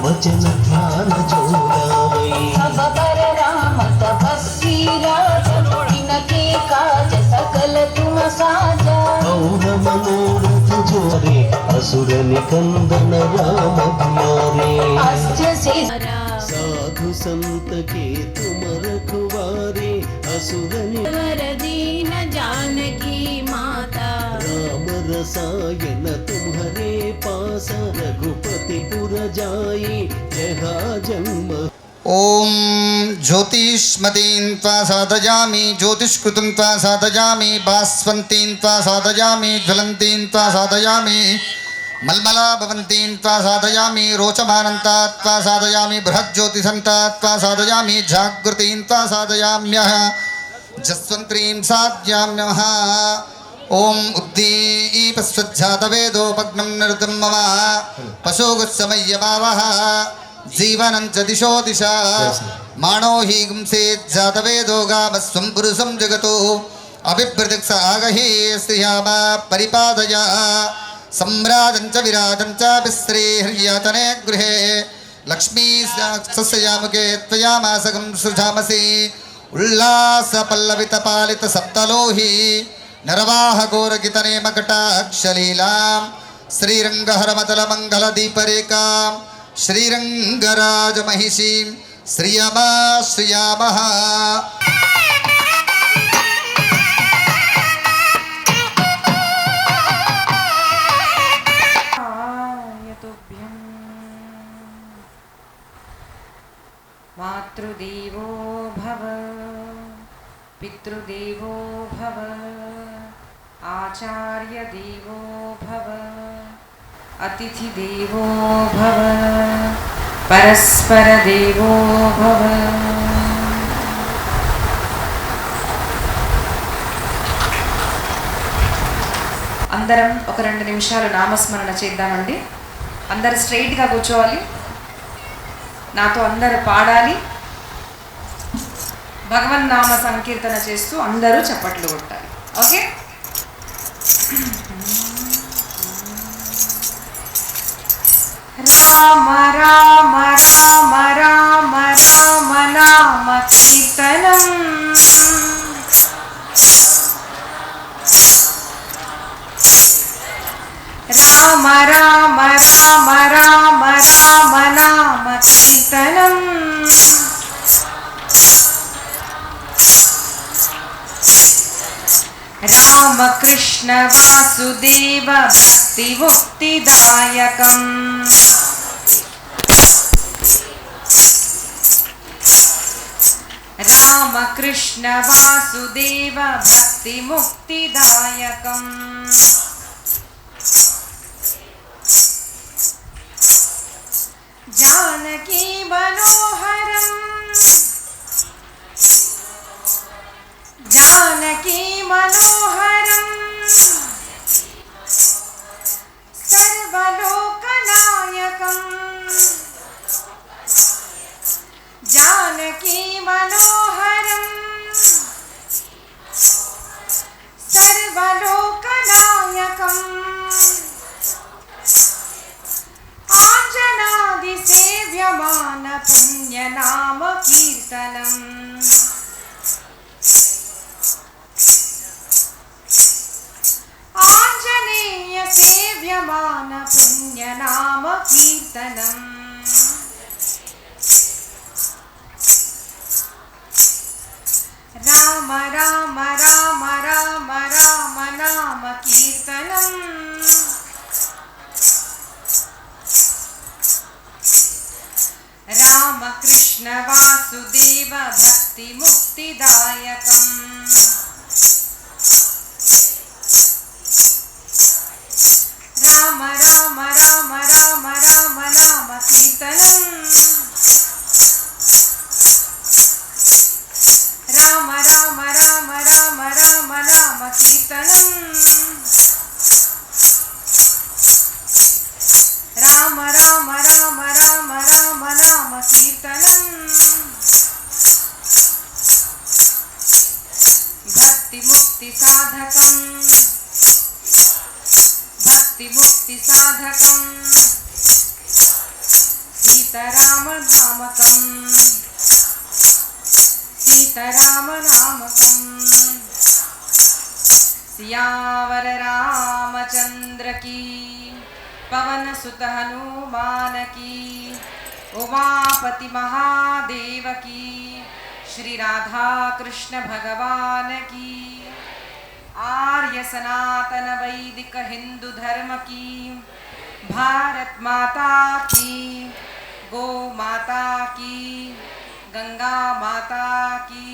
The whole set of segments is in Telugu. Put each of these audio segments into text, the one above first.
वचन ध्यान जोड़ावै सब पर राम तपस्वी राजा इनके काज सकल तुम साजा और मनोरथ जोरे असुर निकंदन राम दुलारे अष्ट साधु संत के तुम रखवारे असुर दीन जानकी माता राम रसायन तुम्हारे पास रघुपति पुर जाई जहा जन्म। ओम ज्योतिष्मतीं त्वा साधयामि ज्योतिष्कृतं त्वा साधयामि भास्वन्तीं त्वा साधयामि ज्वलन्तीं त्वा साधयामि मल्मला भवन्तीं त्वा साधयामि रोचमानन्ता त्वा साधयामि बृहज्योतिसन्ता त्वा साधयामि जागृतीं त्वा साधयाम्यः जस्वन्त्रीं साध्याम्यः। ओम उद्दीपस्वज्जातवेदोपग्नं निरुतं मम पशुगुस्समय्यमावः जीवनं च दिशो दिशा मानो हि गुंसेज्जातवेदो गामस्वं पुरुषं जगतो अभिप्रदक्ष आगहि श्रियाम परिपादय सम्राजं च विराजं च विश्रीह्रियतने गृहे लक्ष्मी सस्यामुखे त्वयामासगं सृजामसि उल्लासपल्लवितपालित सप्तलोहि नरवाहघोरकितने मकटाक्षलीलां श्रीरङ्गहरमतलमङ्गलदीपरेखां श्रीरङ्गराजमहिषीं श्रियमा श्रियामः। मातृदेवो भव पितृदेवो भव आचार्य देवो भव अतिथि देवो भव परस्पर देवो भव। అందరం ఒక 2 నిమిషాలు నామస్మరణ చేద్దామండి. అందరూ స్ట్రైట్ గా కూర్చోవాలి, నాతో అందరూ పాడాలి, భగవన్ నామ సంకీర్తన చేస్తూ అందరూ చప్పట్లు కొట్టాలి. ఓకే? రామ రామ రామ రామ రామ నామ కీర్తనం రామ రామ రామ రామ రామ నామ కీర్తనం రామకృష్ణ వాసుదేవ భక్తి ముక్తిదాయకం రామకృష్ణ వాసుదేవ భక్తి ముక్తిదాయకం जानकी मनोहरं जानकी मनोहरं सर्वलोकनायकं जानकी मनोहरं सर्वलोकनायकं आंजनादिसेव्यमान पुण्यनाम कीर्तनम् आंजनेय सेव्यमान पुण्यनाम कीर्तनम् राम राम राम राम राम नाम कीर्तनम् रामकृष्ण वासुदेव भक्ति मुक्तिदायकम् राम राम राम राम राम नाम कीर्तनम् राम राम राम राम राम नाम कीर्तनम् राम राम राम राम राम नाम कीर्तनम् भक्तिमुक्तिसाधकं सीतारामनामकं सियावर रामचंद्र की पवन सुत हनुमान की उमापति महादेव की श्री राधा कृष्ण भगवान की आर्य सनातन वैदिक हिंदू धर्म की भारत माता की गो माता की गंगा माता की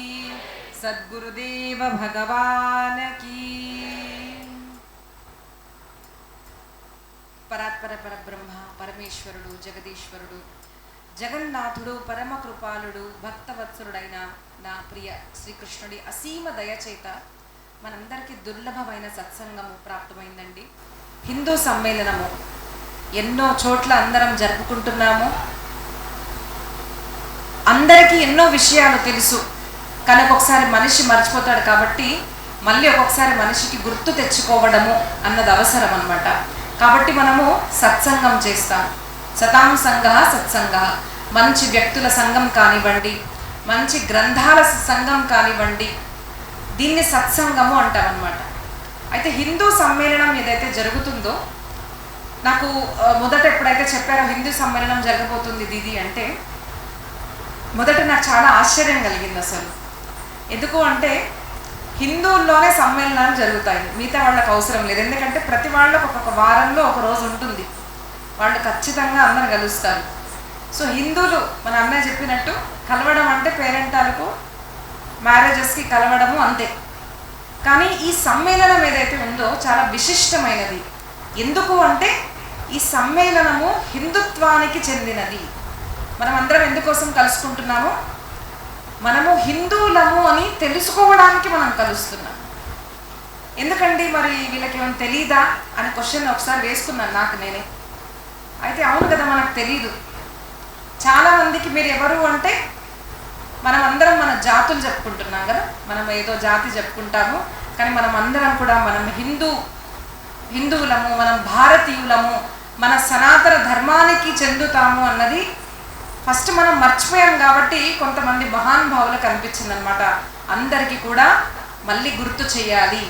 सद्गुरुदेव भगवान की పరాత్పర పరబ్రహ్మ పరమేశ్వరుడు జగదీశ్వరుడు జగన్నాథుడు పరమ కృపాలుడు భక్తవత్సరుడైన నా ప్రియ శ్రీకృష్ణుడి అసీమ దయచేత మనందరికీ దుర్లభమైన సత్సంగము ప్రాప్తమైందండి. హిందూ సమ్మేళనము ఎన్నో చోట్ల అందరం జరుపుకుంటున్నాము. అందరికీ ఎన్నో విషయాలు తెలుసు, కానీ ఒక్కొక్కసారి మనిషి మర్చిపోతాడు. కాబట్టి మళ్ళీ ఒక్కొక్కసారి మనిషికి గుర్తు తెచ్చుకోవడము అన్నది అవసరం అన్నమాట. కాబట్టి మనము సత్సంగం చేస్తాం. సతాం సంఘ సత్సంగ, మంచి వ్యక్తుల సంఘం కానివ్వండి, మంచి గ్రంథాల సంఘం కానివ్వండి, దీన్ని సత్సంగము అంటామన్నమాట. అయితే హిందూ సమ్మేళనం ఏదైతే జరుగుతుందో, నాకు మొదట ఎప్పుడైతే చెప్పారో హిందూ సమ్మేళనం జరగబోతుంది దీది అంటే, మొదట నాకు చాలా ఆశ్చర్యం కలిగింది అసలు. ఎందుకు అంటే హిందువుల్లోనే సమ్మేళనాలు జరుగుతాయి, మిగతా వాళ్ళకి అవసరం లేదు. ఎందుకంటే ప్రతి వాళ్ళకు ఒక్కొక్క వారంలో ఒక రోజు ఉంటుంది, వాళ్ళు ఖచ్చితంగా అందరు కలుస్తారు. సో హిందువులు మన అన్నయ్య చెప్పినట్టు కలవడం అంటే పేరెంటాలకు మ్యారేజెస్కి కలవడము అంతే. కానీ ఈ సమ్మేళనం ఏదైతే ఉందో చాలా విశిష్టమైనది. ఎందుకు అంటే ఈ సమ్మేళనము హిందుత్వానికి చెందినది. మనం అందరం ఎందుకోసం కలుసుకుంటున్నాము? మనము హిందువులము అని తెలుసుకోవడానికి మనం కలుస్తున్నాం. ఎందుకండి మరి వీళ్ళకి ఏమైనా తెలీదా అని క్వశ్చన్ ఒకసారి వేసుకున్నాను నాకు నేనే. అయితే అవును కదా, మనకు తెలీదు. చాలామందికి మీరు ఎవరు అంటే మనం అందరం మన జాతులు చెప్పుకుంటున్నాం కదా, మనం ఏదో జాతి చెప్పుకుంటాము. కానీ మనం అందరం కూడా మనం హిందువులము, మనం భారతీయులము, మన సనాతన ధర్మానికి చెందుతాము అన్నది ఫస్ట్ మనం మర్చిపోయాం. కాబట్టి కొంతమంది మహానుభావులకు అనిపించింది అనమాట, అందరికీ కూడా మళ్ళీ గుర్తు చేయాలి.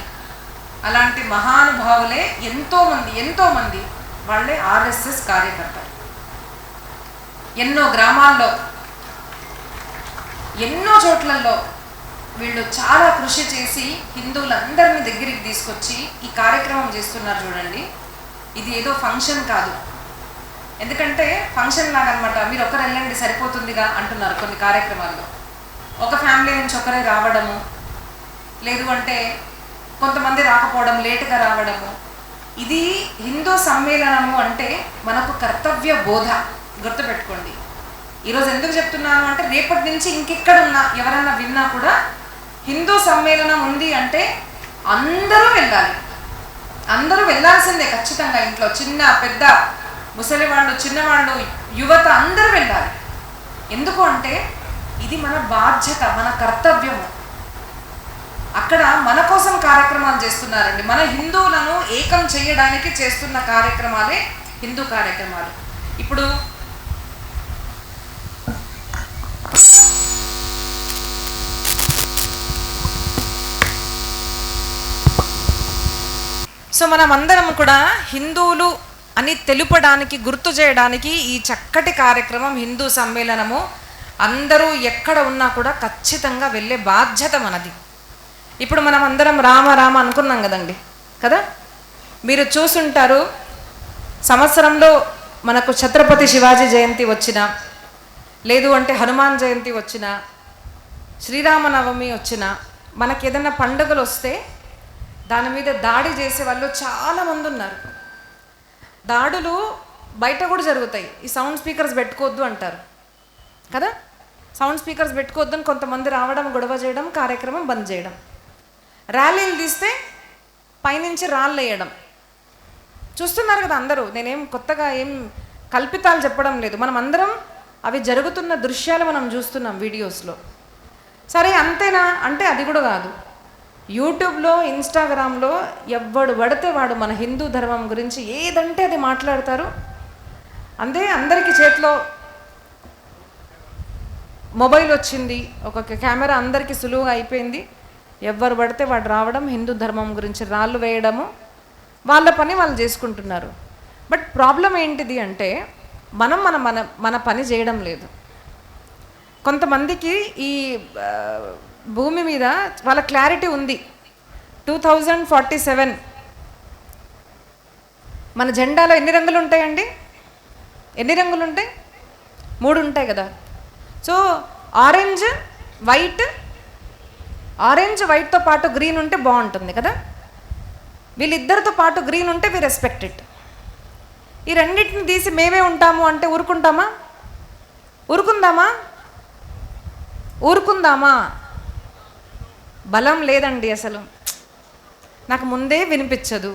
అలాంటి మహానుభావులే ఎంతోమంది వాళ్ళే ఆర్ఎస్ఎస్ కార్యకర్తలు. ఎన్నో గ్రామాల్లో, ఎన్నో చోట్లలో వీళ్ళు చాలా కృషి చేసి హిందువులందరినీ దగ్గరికి తీసుకొచ్చి ఈ కార్యక్రమం చేస్తున్నారు. చూడండి, ఇది ఏదో ఫంక్షన్ కాదు. ఎందుకంటే ఫంక్షన్ లాగా అనమాట, మీరు ఒకరు వెళ్ళండి సరిపోతుందిగా అంటున్నారు కొన్ని కార్యక్రమాల్లో. ఒక ఫ్యామిలీ నుంచి ఒకరే రావడము, లేదు అంటే కొంతమంది రాకపోవడం, లేటుగా రావడము. ఇది హిందూ సమ్మేళనము అంటే మనకు కర్తవ్య బోధ. గుర్తుపెట్టుకోండి. ఈరోజు ఎందుకు చెప్తున్నాను అంటే రేపటి నుంచి ఇంకెక్కడున్నా ఎవరైనా విన్నా కూడా హిందూ సమ్మేళనం ఉంది అంటే అందరూ వెళ్ళాలి. అందరూ వెళ్ళాల్సిందే ఖచ్చితంగా. ఇంట్లో చిన్న పెద్ద, ముసలి వాళ్ళు, చిన్నవాళ్ళు, యువత అందరూ వెళ్ళాలి. ఎందుకు అంటే ఇది మన బాధ్యత, మన కర్తవ్యము. అక్కడ మన కోసం కార్యక్రమాలు చేస్తున్నారండి. మన హిందువులను ఏకం చేయడానికి చేస్తున్న కార్యక్రమాలే హిందూ కార్యక్రమాలు. ఇప్పుడు సో మనం అందరం కూడా హిందువులు అని తెలుపడానికి, గుర్తు చేయడానికి ఈ చక్కటి కార్యక్రమం హిందూ సమ్మేళనము. అందరూ ఎక్కడ ఉన్నా కూడా ఖచ్చితంగా వెళ్ళే బాధ్యత మనది. ఇప్పుడు మనం అందరం రామ రామ అనుకున్నాం కదా. మీరు చూసుంటారు, సంవత్సరంలో మనకు ఛత్రపతి శివాజీ జయంతి వచ్చినా, లేదు అంటే హనుమాన్ జయంతి వచ్చినా, శ్రీరామనవమి వచ్చినా, మనకి ఏదైనా పండుగలు వస్తే దాని మీద దాడి చేసే వాళ్ళు చాలామంది ఉన్నారు. దాడులు బయట కూడా జరుగుతాయి. ఈ సౌండ్ స్పీకర్స్ పెట్టుకోవద్దు అంటారు కదా. సౌండ్ స్పీకర్స్ పెట్టుకోవద్దని కొంతమంది రావడం, గొడవ చేయడం, కార్యక్రమం బంద్ చేయడం. ర్యాలీలు తీస్తే పైనుంచి రాళ్ళు వేయడం చూస్తున్నారు కదా అందరూ. నేనేం కొత్తగా ఏం కల్పితాలు చెప్పడం లేదు. మనం అందరం అవి జరుగుతున్న దృశ్యాలు మనం చూస్తున్నాం వీడియోస్లో. సరే అంతేనా అంటే అది కూడా కాదు. యూట్యూబ్లో, ఇన్స్టాగ్రామ్లో ఎవ్వడు పడితే వాడు మన హిందూ ధర్మం గురించి ఏదంటే అది మాట్లాడతారు. అంతే, అందరికీ చేతిలో మొబైల్ వచ్చింది, ఒక కెమెరా అందరికీ సులువుగా అయిపోయింది. ఎవరు పడితే వాడు రావడం, హిందూ ధర్మం గురించి రాళ్ళు వేయడము, వాళ్ళ పని వాళ్ళు చేసుకుంటున్నారు. బట్ ప్రాబ్లం ఏంటిది అంటే మనం మన మన మన పని చేయడం లేదు. కొంతమందికి ఈ భూమి మీద వాళ్ళ క్లారిటీ ఉంది. 2047 మన జెండాలో ఎన్ని రంగులు ఉంటాయండి? ఎన్ని రంగులు ఉంటాయి? 3 ఉంటాయి కదా. సో ఆరెంజ్ వైట్తో పాటు గ్రీన్ ఉంటే బాగుంటుంది కదా. వీళ్ళిద్దరితో పాటు గ్రీన్ ఉంటే వి రెస్పెక్ట్ ఇట్. ఈ రెండింటిని తీసి మేమే ఉంటాము అంటే ఊరుకుందామా? బలం లేదండి అసలు. నాకు ముందే వినిపించదు.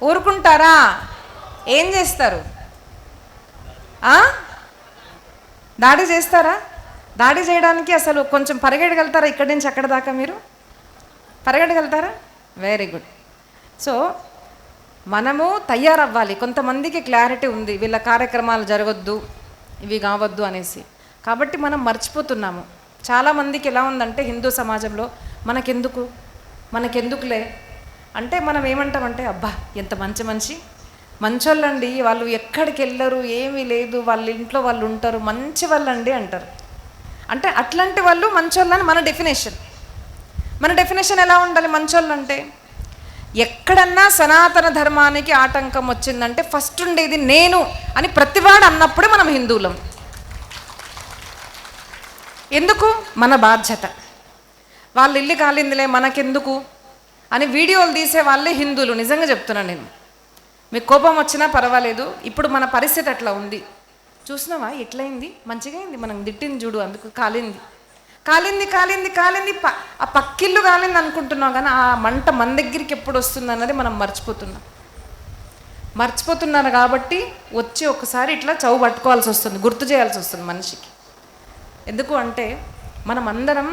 ఊరుకుంటారా? ఏం చేస్తారు? దాడి చేస్తారా? దాడి చేయడానికి అసలు కొంచెం పరిగెడగలుగుతారా? ఇక్కడి నుంచి అక్కడ దాకా మీరు పరిగెడగలుగుతారా? Very good. సో మనము తయారవ్వాలి. కొంతమందికి క్లారిటీ ఉంది, వీళ్ళ కార్యక్రమాలు జరగొద్దు, ఇవి కావద్దు అనేసి. కాబట్టి మనం మర్చిపోతున్నాము. చాలామందికి ఎలా ఉందంటే హిందూ సమాజంలో మనకెందుకులే అంటే మనం ఏమంటామంటే, అబ్బా ఎంత మంచోళ్ళండి, వాళ్ళు ఎక్కడికి వెళ్ళరు, ఏమీ లేదు, వాళ్ళ ఇంట్లో వాళ్ళు ఉంటారు, మంచి వాళ్ళండి అంటారు. అంటే అట్లాంటి వాళ్ళు మంచోళ్ళని మన డెఫినేషన్ ఎలా ఉండాలి? మంచోళ్ళంటే ఎక్కడన్నా సనాతన ధర్మానికి ఆటంకం వచ్చిందంటే ఫస్ట్ ఉండేది నేను అని ప్రతివాడు అన్నప్పుడే మనం హిందువులం. ఎందుకు? మన బాధ్యత. వాళ్ళ ఇల్లు కాలిందిలే మనకెందుకు అని వీడియోలు తీసే వాళ్ళే హిందువులు. నిజంగా చెప్తున్నాను నేను. మీకు కోపం వచ్చినా పర్వాలేదు, ఇప్పుడు మన పరిస్థితి అట్లా ఉంది. చూసినావా ఎట్లయింది? మంచిగా అయింది, మనం తిట్టింది చూడు, అందుకు కాలింది. ఆ పక్కిల్లు కాలింది అనుకుంటున్నాం, కానీ ఆ మంట మన దగ్గరికి ఎప్పుడు వస్తుంది అన్నది మనం మర్చిపోతున్నారు. కాబట్టి వచ్చి ఒకసారి ఇట్లా చౌ పట్టుకోవాల్సి వస్తుంది, గుర్తు చేయాల్సి వస్తుంది మనిషికి. ఎందుకు అంటే మనం అందరం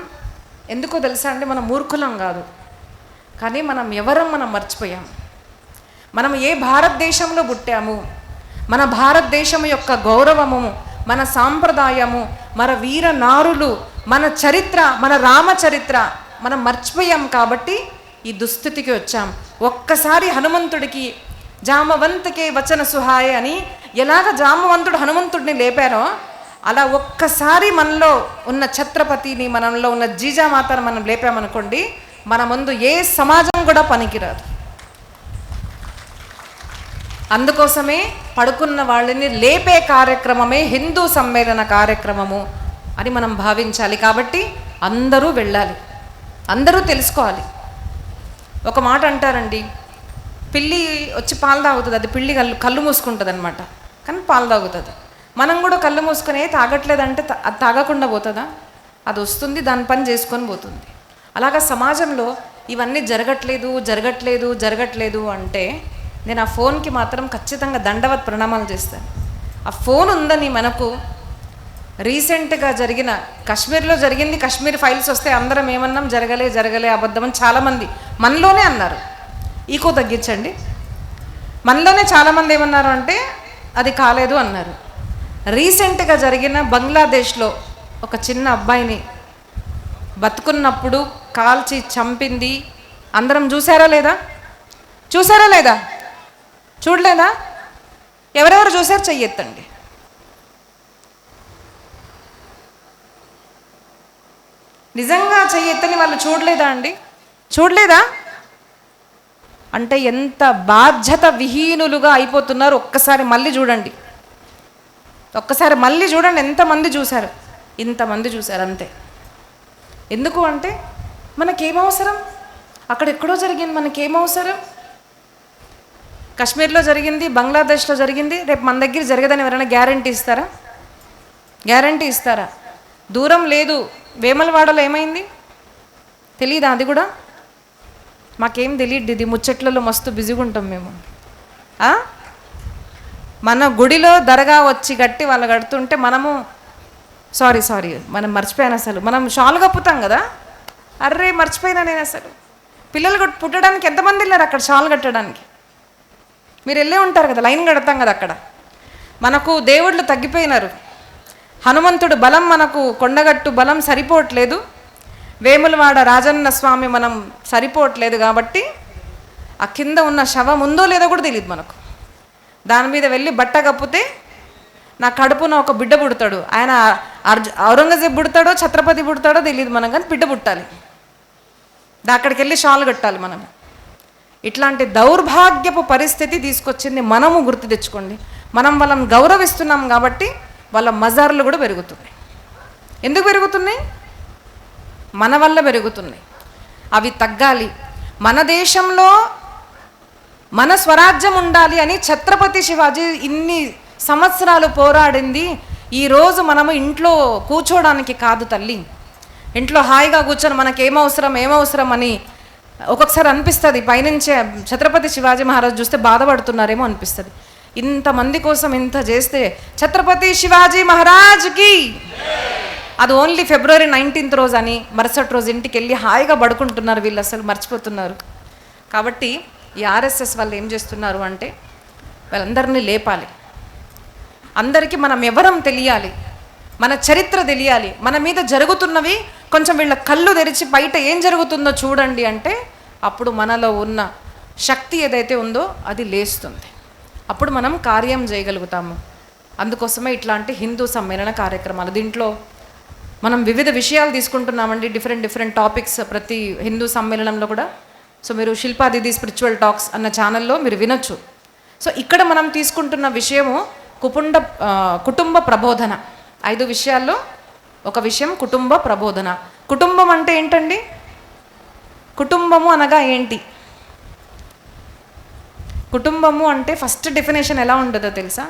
ఎందుకో తెలుసా అండి, మనం మూర్ఖులం కాదు, కానీ మనం మర్చిపోయాం. మనం ఏ భారతదేశంలో పుట్టాము, మన భారతదేశం యొక్క గౌరవము, మన సాంప్రదాయము, మన వీర నారులు, మన చరిత్ర, మన రామచరిత్ర మనం మర్చిపోయాం. కాబట్టి ఈ దుస్థితికి వచ్చాం. ఒక్కసారి హనుమంతుడికి జామవంతకే వచన సుహాయ అని ఎలాగ జామవంతుడు హనుమంతుడిని లేపారో, అలా ఒక్కసారి మనలో ఉన్న ఛత్రపతిని, మనలో ఉన్న జీజామాతను మనం లేపామనుకోండి, మన ముందు ఏ సమాజం కూడా పనికిరాదు. అందుకోసమే పడుకున్న వాళ్ళని లేపే కార్యక్రమమే హిందూ సమ్మేళన కార్యక్రమము అని మనం భావించాలి. కాబట్టి అందరూ వెళ్ళాలి, అందరూ తెలుసుకోవాలి. ఒక మాట అంటారండి, పిల్లి వచ్చి పాలు తాగుతుంది, అది పిల్లి కళ్ళు మూసుకుంటుంది అనమాట, కానీ పాలు తాగుతుంది. మనం కూడా కళ్ళు మూసుకొని తాగట్లేదంటే అది తాగకుండా పోతుందా? అది వస్తుంది, దాని పని చేసుకొని పోతుంది. అలాగా సమాజంలో ఇవన్నీ జరగట్లేదు అంటే నేను ఆ ఫోన్కి మాత్రం ఖచ్చితంగా దండవత్ ప్రణామాలు చేస్తాను. ఆ ఫోన్ ఉందని మనకు రీసెంట్గా జరిగిన కాశ్మీర్లో జరిగింది, కాశ్మీర్ ఫైల్స్ వస్తే అందరం ఏమన్నాం, జరగలే అబద్ధమని చాలామంది మనలోనే అన్నారు. ఈకో తగ్గించండి. మనలోనే చాలామంది ఏమన్నారు అంటే అది కాలేదు అన్నారు. రీసెంట్గా జరిగిన బంగ్లాదేశ్లో ఒక చిన్న అబ్బాయిని బతుకున్నప్పుడు కాల్చి చంపింది అందరం చూసారా లేదా? చూడలేదా? ఎవరెవరు చూసారు చెయ్యెత్తండి. నిజంగా చెయ్యెత్తని వాళ్ళు చూడలేదా అండి? చూడలేదా అంటే ఎంత బాధ్యత విహీనులుగా అయిపోతున్నారు. ఒక్కసారి మళ్ళీ చూడండి, ఎంతమంది చూశారు? ఇంతమంది చూశారు అంతే. ఎందుకు అంటే మనకేమవసరం? అక్కడెక్కడో జరిగింది, మనకేమవసరం? కాశ్మీర్లో జరిగింది, బంగ్లాదేశ్లో జరిగింది, రేపు మన దగ్గర జరగదని ఎవరైనా గ్యారంటీ ఇస్తారా? దూరం లేదు, వేమలవాడలో ఏమైంది తెలీదా? అది కూడా మాకేం తెలియదు. ఇది ముచ్చట్లలో మస్తు బిజీగా ఉంటాం మేము. మన గుడిలో దర్గా వచ్చి గట్టి వాళ్ళు కడుతుంటే మనము సారీ మనం మర్చిపోయాను అసలు. మనం షాల్ కప్పుతాం కదా, అర్రే మర్చిపోయినా నేను అసలు. పిల్లలు పుట్టడానికి ఎంతమంది వెళ్ళారు అక్కడ షాల్ కట్టడానికి? మీరు వెళ్ళే ఉంటారు కదా, లైన్ కడతాం కదా అక్కడ. మనకు దేవుళ్ళు తగ్గిపోయినారు. హనుమంతుడు బలం, మనకు కొండగట్టు బలం సరిపోవట్లేదు. వేములవాడ రాజన్న స్వామి మనం సరిపోవట్లేదు. కాబట్టి ఆ కింద ఉన్న శవం ఉందో లేదో కూడా తెలియదు మనకు. దాని మీద వెళ్ళి బట్ట కప్పితే నా కడుపున ఒక బిడ్డ పుడతాడు. ఆయన ఔరంగజేబ్ పుడతాడో ఛత్రపతి పుడతాడో తెలియదు మనం, కానీ బిడ్డ పుట్టాలి. అక్కడికి వెళ్ళి షాల్ కట్టాలి మనం. ఇట్లాంటి దౌర్భాగ్యపు పరిస్థితి తీసుకొచ్చింది మనము, గుర్తు తెచ్చుకోండి. మనం వాళ్ళని గౌరవిస్తున్నాం కాబట్టి వాళ్ళ మజార్లు కూడా పెరుగుతున్నాయి. ఎందుకు పెరుగుతున్నాయి? మన వల్ల పెరుగుతున్నాయి. అవి తగ్గాలి. మన దేశంలో మన స్వరాజ్యం ఉండాలి అని ఛత్రపతి శివాజీ ఇన్ని సంవత్సరాలు పోరాడింది. ఈరోజు మనము ఇంట్లో కూర్చోడానికి కాదు తల్లి. ఇంట్లో హాయిగా కూర్చొని మనకి ఏమవసరం అని ఒక్కొక్కసారి అనిపిస్తుంది. పైనుంచే ఛత్రపతి శివాజీ మహారాజ్ చూస్తే బాధపడుతున్నారేమో అనిపిస్తుంది. ఇంతమంది కోసం ఇంత చేస్తే ఛత్రపతి శివాజీ మహారాజ్కి అది ఓన్లీ ఫిబ్రవరి 19th రోజు అని మరుసటి రోజు ఇంటికి వెళ్ళి హాయిగా పడుకుంటున్నారు. వీళ్ళు అసలు మర్చిపోతున్నారు. కాబట్టి ఈ ఆర్ఎస్ఎస్ వాళ్ళు ఏం చేస్తున్నారు అంటే వాళ్ళందరినీ లేపాలి. అందరికీ మనం ఎవరం తెలియాలి, మన చరిత్ర తెలియాలి, మన మీద జరుగుతున్నవి కొంచెం వీళ్ళ కళ్ళు తెరిచి బయట ఏం జరుగుతుందో చూడండి అంటే అప్పుడు మనలో ఉన్న శక్తి ఏదైతే ఉందో అది లేస్తుంది. అప్పుడు మనం కార్యం చేయగలుగుతాము. అందుకోసమే ఇట్లాంటి హిందూ సమ్మేళన కార్యక్రమాలు. దీంట్లో మనం వివిధ విషయాలు తీసుకుంటున్నామండి, డిఫరెంట్ టాపిక్స్ ప్రతి హిందూ సమ్మేళనంలో కూడా. సో మీరు శిల్పా దీది స్పిరిచువల్ టాక్స్ అన్న ఛానల్లో మీరు వినొచ్చు. సో ఇక్కడ మనం తీసుకుంటున్న విషయము కుటుంబ ప్రబోధన. 5 విషయాల్లో ఒక విషయం కుటుంబ ప్రబోధన. కుటుంబం అంటే ఏంటండి? కుటుంబము అనగా ఏంటి? కుటుంబము అంటే ఫస్ట్ డెఫినేషన్ ఎలా ఉంటుందో తెలుసా?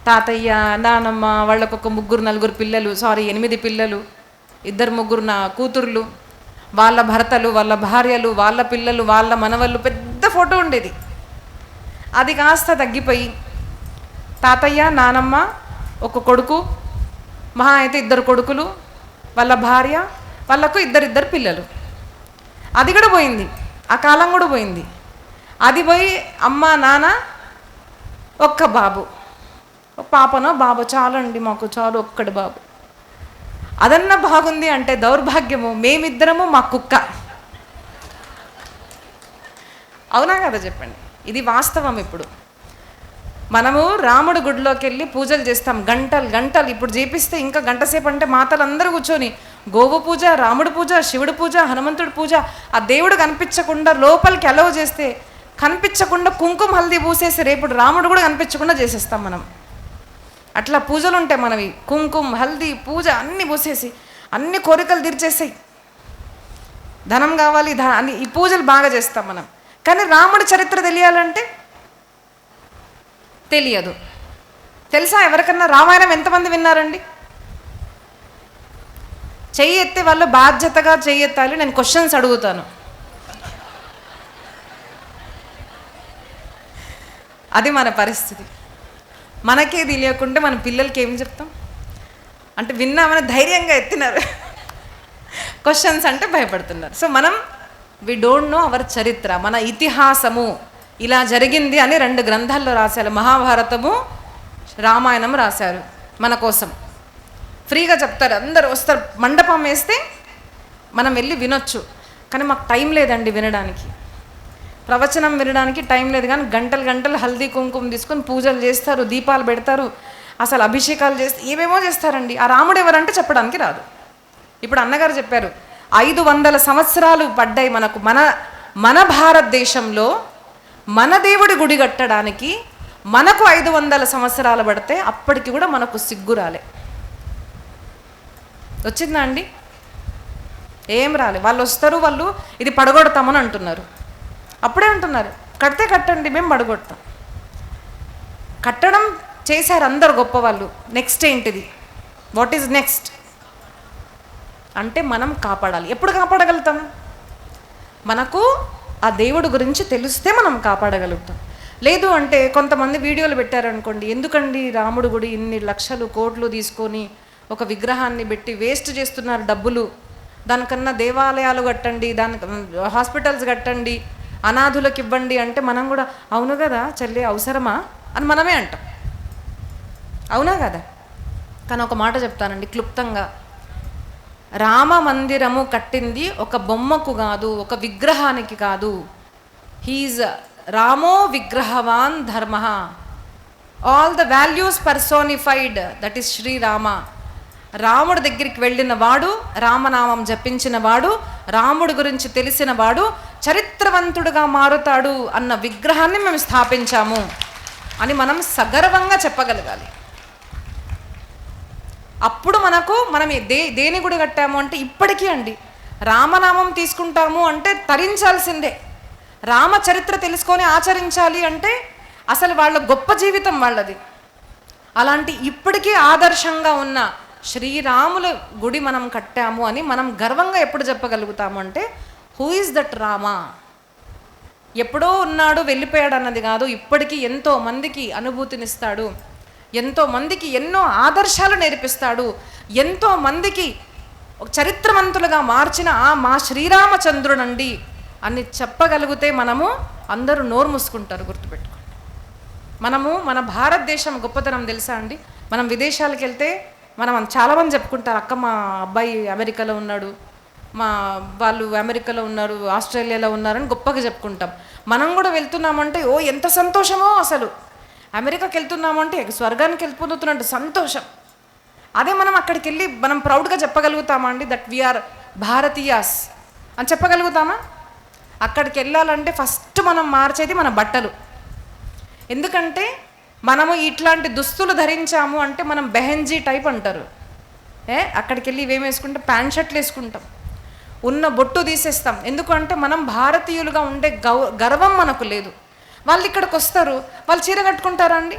తాతయ్య, నానమ్మ, వాళ్ళకు ఒక 3-4 పిల్లలు, 8 పిల్లలు, 2-3 కూతుర్లు, వాళ్ళ భర్తలు, వాళ్ళ భార్యలు, వాళ్ళ పిల్లలు, వాళ్ళ మనవళ్ళు, పెద్ద ఫోటో ఉండేది. అది కాస్త తగ్గిపోయి తాతయ్య, నానమ్మ, ఒక కొడుకు, మహా అయితే 2 కొడుకులు, వాళ్ళ భార్య, వాళ్ళకు 2 పిల్లలు. అది కూడా పోయింది. ఆ కాలం కూడా పోయింది. అది పోయి అమ్మ, నాన్న, ఒక్క బాబు, పాపనో బాబు, చాలండి మాకు, చాలు ఒక్కడి బాబు. అదన్నా బాగుంది అంటే దౌర్భాగ్యము. మేమిద్దరము మా కుక్క. అవునా కదా చెప్పండి? ఇది వాస్తవం. ఇప్పుడు మనము రాముడు గుడిలోకి వెళ్ళి పూజలు చేస్తాం, గంటలు. ఇప్పుడు చేపిస్తే ఇంకా గంట సేపు అంటే మాతలు అందరూ కూర్చొని గోవు పూజ, రాముడు పూజ, శివుడు పూజ, హనుమంతుడి పూజ. ఆ దేవుడు కనిపించకుండా లోపలికి అలవ చేస్తే కనిపించకుండా కుంకుమ హల్దీ పూసేసి రేపు రాముడు కూడా కనిపించకుండా చేసేస్తాం మనం. అట్లా పూజలు ఉంటాయి మనవి. కుంకుమ హల్దీ పూజ అన్నీ పూసేసి అన్ని కోరికలు తీర్చేసాయి. ధనం కావాలి అని ఈ పూజలు బాగా చేస్తాం మనం. కానీ రాముడి చరిత్ర తెలియాలంటే తెలియదు. తెలుసా ఎవరికన్నా? రామాయణం ఎంతమంది విన్నారండి? చెయ్యి ఎత్తే వాళ్ళు బాధ్యతగా చెయ్యి ఎత్తాలి. నేను క్వశ్చన్స్ అడుగుతాను. అది మన పరిస్థితి. మనకే తెలియకుంటే మన పిల్లలకి ఏం చెప్తాం అంటే విన్నామని ధైర్యంగా ఎత్తినారు, క్వశ్చన్స్ అంటే భయపడుతున్నారు. సో మనం వి డోంట్ నో అవర్ చరిత్ర, మన ఇతిహాసము ఇలా జరిగింది అని 2 గ్రంథాల్లో రాశారు. మహాభారతము, రామాయణం రాశారు మన కోసం. ఫ్రీగా చెప్తారు, అందరు వస్తారు. మండపం వేస్తే మనం వెళ్ళి వినొచ్చు. కానీ మాకు టైం లేదండి వినడానికి. ప్రవచనం వినడానికి టైం లేదు. కానీ గంటలు హల్దీ కుంకుమ తీసుకొని పూజలు చేస్తారు, దీపాలు పెడతారు, అసలు అభిషేకాలు చేస్తారు, ఏమేమో చేస్తారండి. ఆ రాముడు ఎవరంటే చెప్పడానికి రాదు. ఇప్పుడు అన్నగారు చెప్పారు 500 సంవత్సరాలు పడ్డాయి మనకు. మన భారతదేశంలో మన దేవుడి గుడి కట్టడానికి మనకు 500 సంవత్సరాలు పడితే అప్పటికి కూడా మనకు సిగ్గు రాలే. వచ్చిందా అండి? ఏం రాలే. వాళ్ళు వస్తారు, వాళ్ళు ఇది పడగొడతామని అంటున్నారు. అప్పుడే అంటున్నారు కడితే కట్టండి, మేము పడగొడతాం. కట్టడం చేశారు అందరు గొప్పవాళ్ళు. నెక్స్ట్ ఏంటిది? వాట్ ఈజ్ నెక్స్ట్ అంటే మనం కాపాడాలి. ఎప్పుడు కాపాడగలుగుతాం? మనకు ఆ దేవుడి గురించి తెలిస్తే మనం కాపాడగలుగుతాం. లేదు అంటే కొంతమంది వీడియోలు పెట్టారనుకోండి, ఎందుకండి రాముడు గుడి ఇన్ని లక్షలు కోట్లు తీసుకొని ఒక విగ్రహాన్ని పెట్టి వేస్ట్ చేస్తున్నారు డబ్బులు. దానికన్నా దేవాలయాలు కట్టండి, దానికి హాస్పిటల్స్ కట్టండి, అనాథులకు ఇవ్వండి అంటే మనం కూడా అవును కదా చెల్లి అవసరమా అని మనమే అంటాం, అవునా కదా? కానీ ఒక మాట చెప్తానండి క్లుప్తంగా, రామ మందిరము కట్టింది ఒక బొమ్మకు కాదు, ఒక విగ్రహానికి కాదు. హీజ్ రామో విగ్రహవాన్ ధర్మ, all the values personified, that is Srirama. రాముడి దగ్గరికి వెళ్ళిన వాడు, రామనామం జపించిన వాడు, రాముడి గురించి తెలిసిన వాడు చరిత్రవంతుడుగా మారుతాడు అన్న విగ్రహాన్ని మేము స్థాపించాము అని మనం సగర్వంగా చెప్పగలగాలి. అప్పుడు మనం దేని గుడి కట్టాము అంటే ఇప్పటికీ అండి రామనామం తీసుకుంటాము అంటే తరించాల్సిందే. రామ చరిత్ర తెలుసుకొని ఆచరించాలి అంటే అసలు వాళ్ళ గొప్ప జీవితం వాళ్ళది. అలాంటి ఇప్పటికీ ఆదర్శంగా ఉన్న శ్రీరాముల గుడి మనం కట్టాము అని మనం గర్వంగా ఎప్పుడు చెప్పగలుగుతాము అంటే హూ ఈజ్ దట్ రామ? ఎప్పుడో ఉన్నాడు వెళ్ళిపోయాడు అన్నది కాదు, ఇప్పటికీ ఎంతో మందికి అనుభూతినిస్తాడు, ఎంతో మందికి ఎన్నో ఆదర్శాలు నేర్పిస్తాడు, ఎంతో మందికి చరిత్రవంతులుగా మార్చిన మా శ్రీరామచంద్రుడండి అని చెప్పగలిగితే మనము అందరూ నోరు మూసుకుంటారు. గుర్తుపెట్టుకోండి, మన భారతదేశం గొప్పతనం తెలుసా అండి? మనం విదేశాలకు వెళ్తే మనం చాలామంది చెప్పుకుంటారు, అక్క మా అబ్బాయి అమెరికాలో ఉన్నాడు, మా వాళ్ళు అమెరికాలో ఉన్నారు, ఆస్ట్రేలియాలో ఉన్నారని గొప్పగా చెప్పుకుంటాం. మనం కూడా వెళ్తున్నామంటే ఓ ఎంత సంతోషమో, అసలు అమెరికాకి వెళ్తున్నామంటే స్వర్గానికి వెళ్ళిపోతున్నట్టు సంతోషం. అదే మనం అక్కడికి వెళ్ళి మనం ప్రౌడ్గా చెప్పగలుగుతామా అండి దట్ వీఆర్ భారతీయాస్ అని చెప్పగలుగుతామా? అక్కడికి వెళ్ళాలంటే ఫస్ట్ మనం మార్చేది మన బట్టలు. ఎందుకంటే మనము ఇట్లాంటి దుస్తులు ధరించాము అంటే మనం బెహెంజీ టైప్ అంటారు. అక్కడికి వెళ్ళి ఇవేం వేసుకుంటాం, ప్యాంట్ షర్ట్లు వేసుకుంటాం, ఉన్న బొట్టు తీసేస్తాం. ఎందుకంటే మనం భారతీయులుగా ఉండే గర్వం మనకు లేదు. వాళ్ళు ఇక్కడికి వస్తారు, వాళ్ళు చీర కట్టుకుంటారా అండి?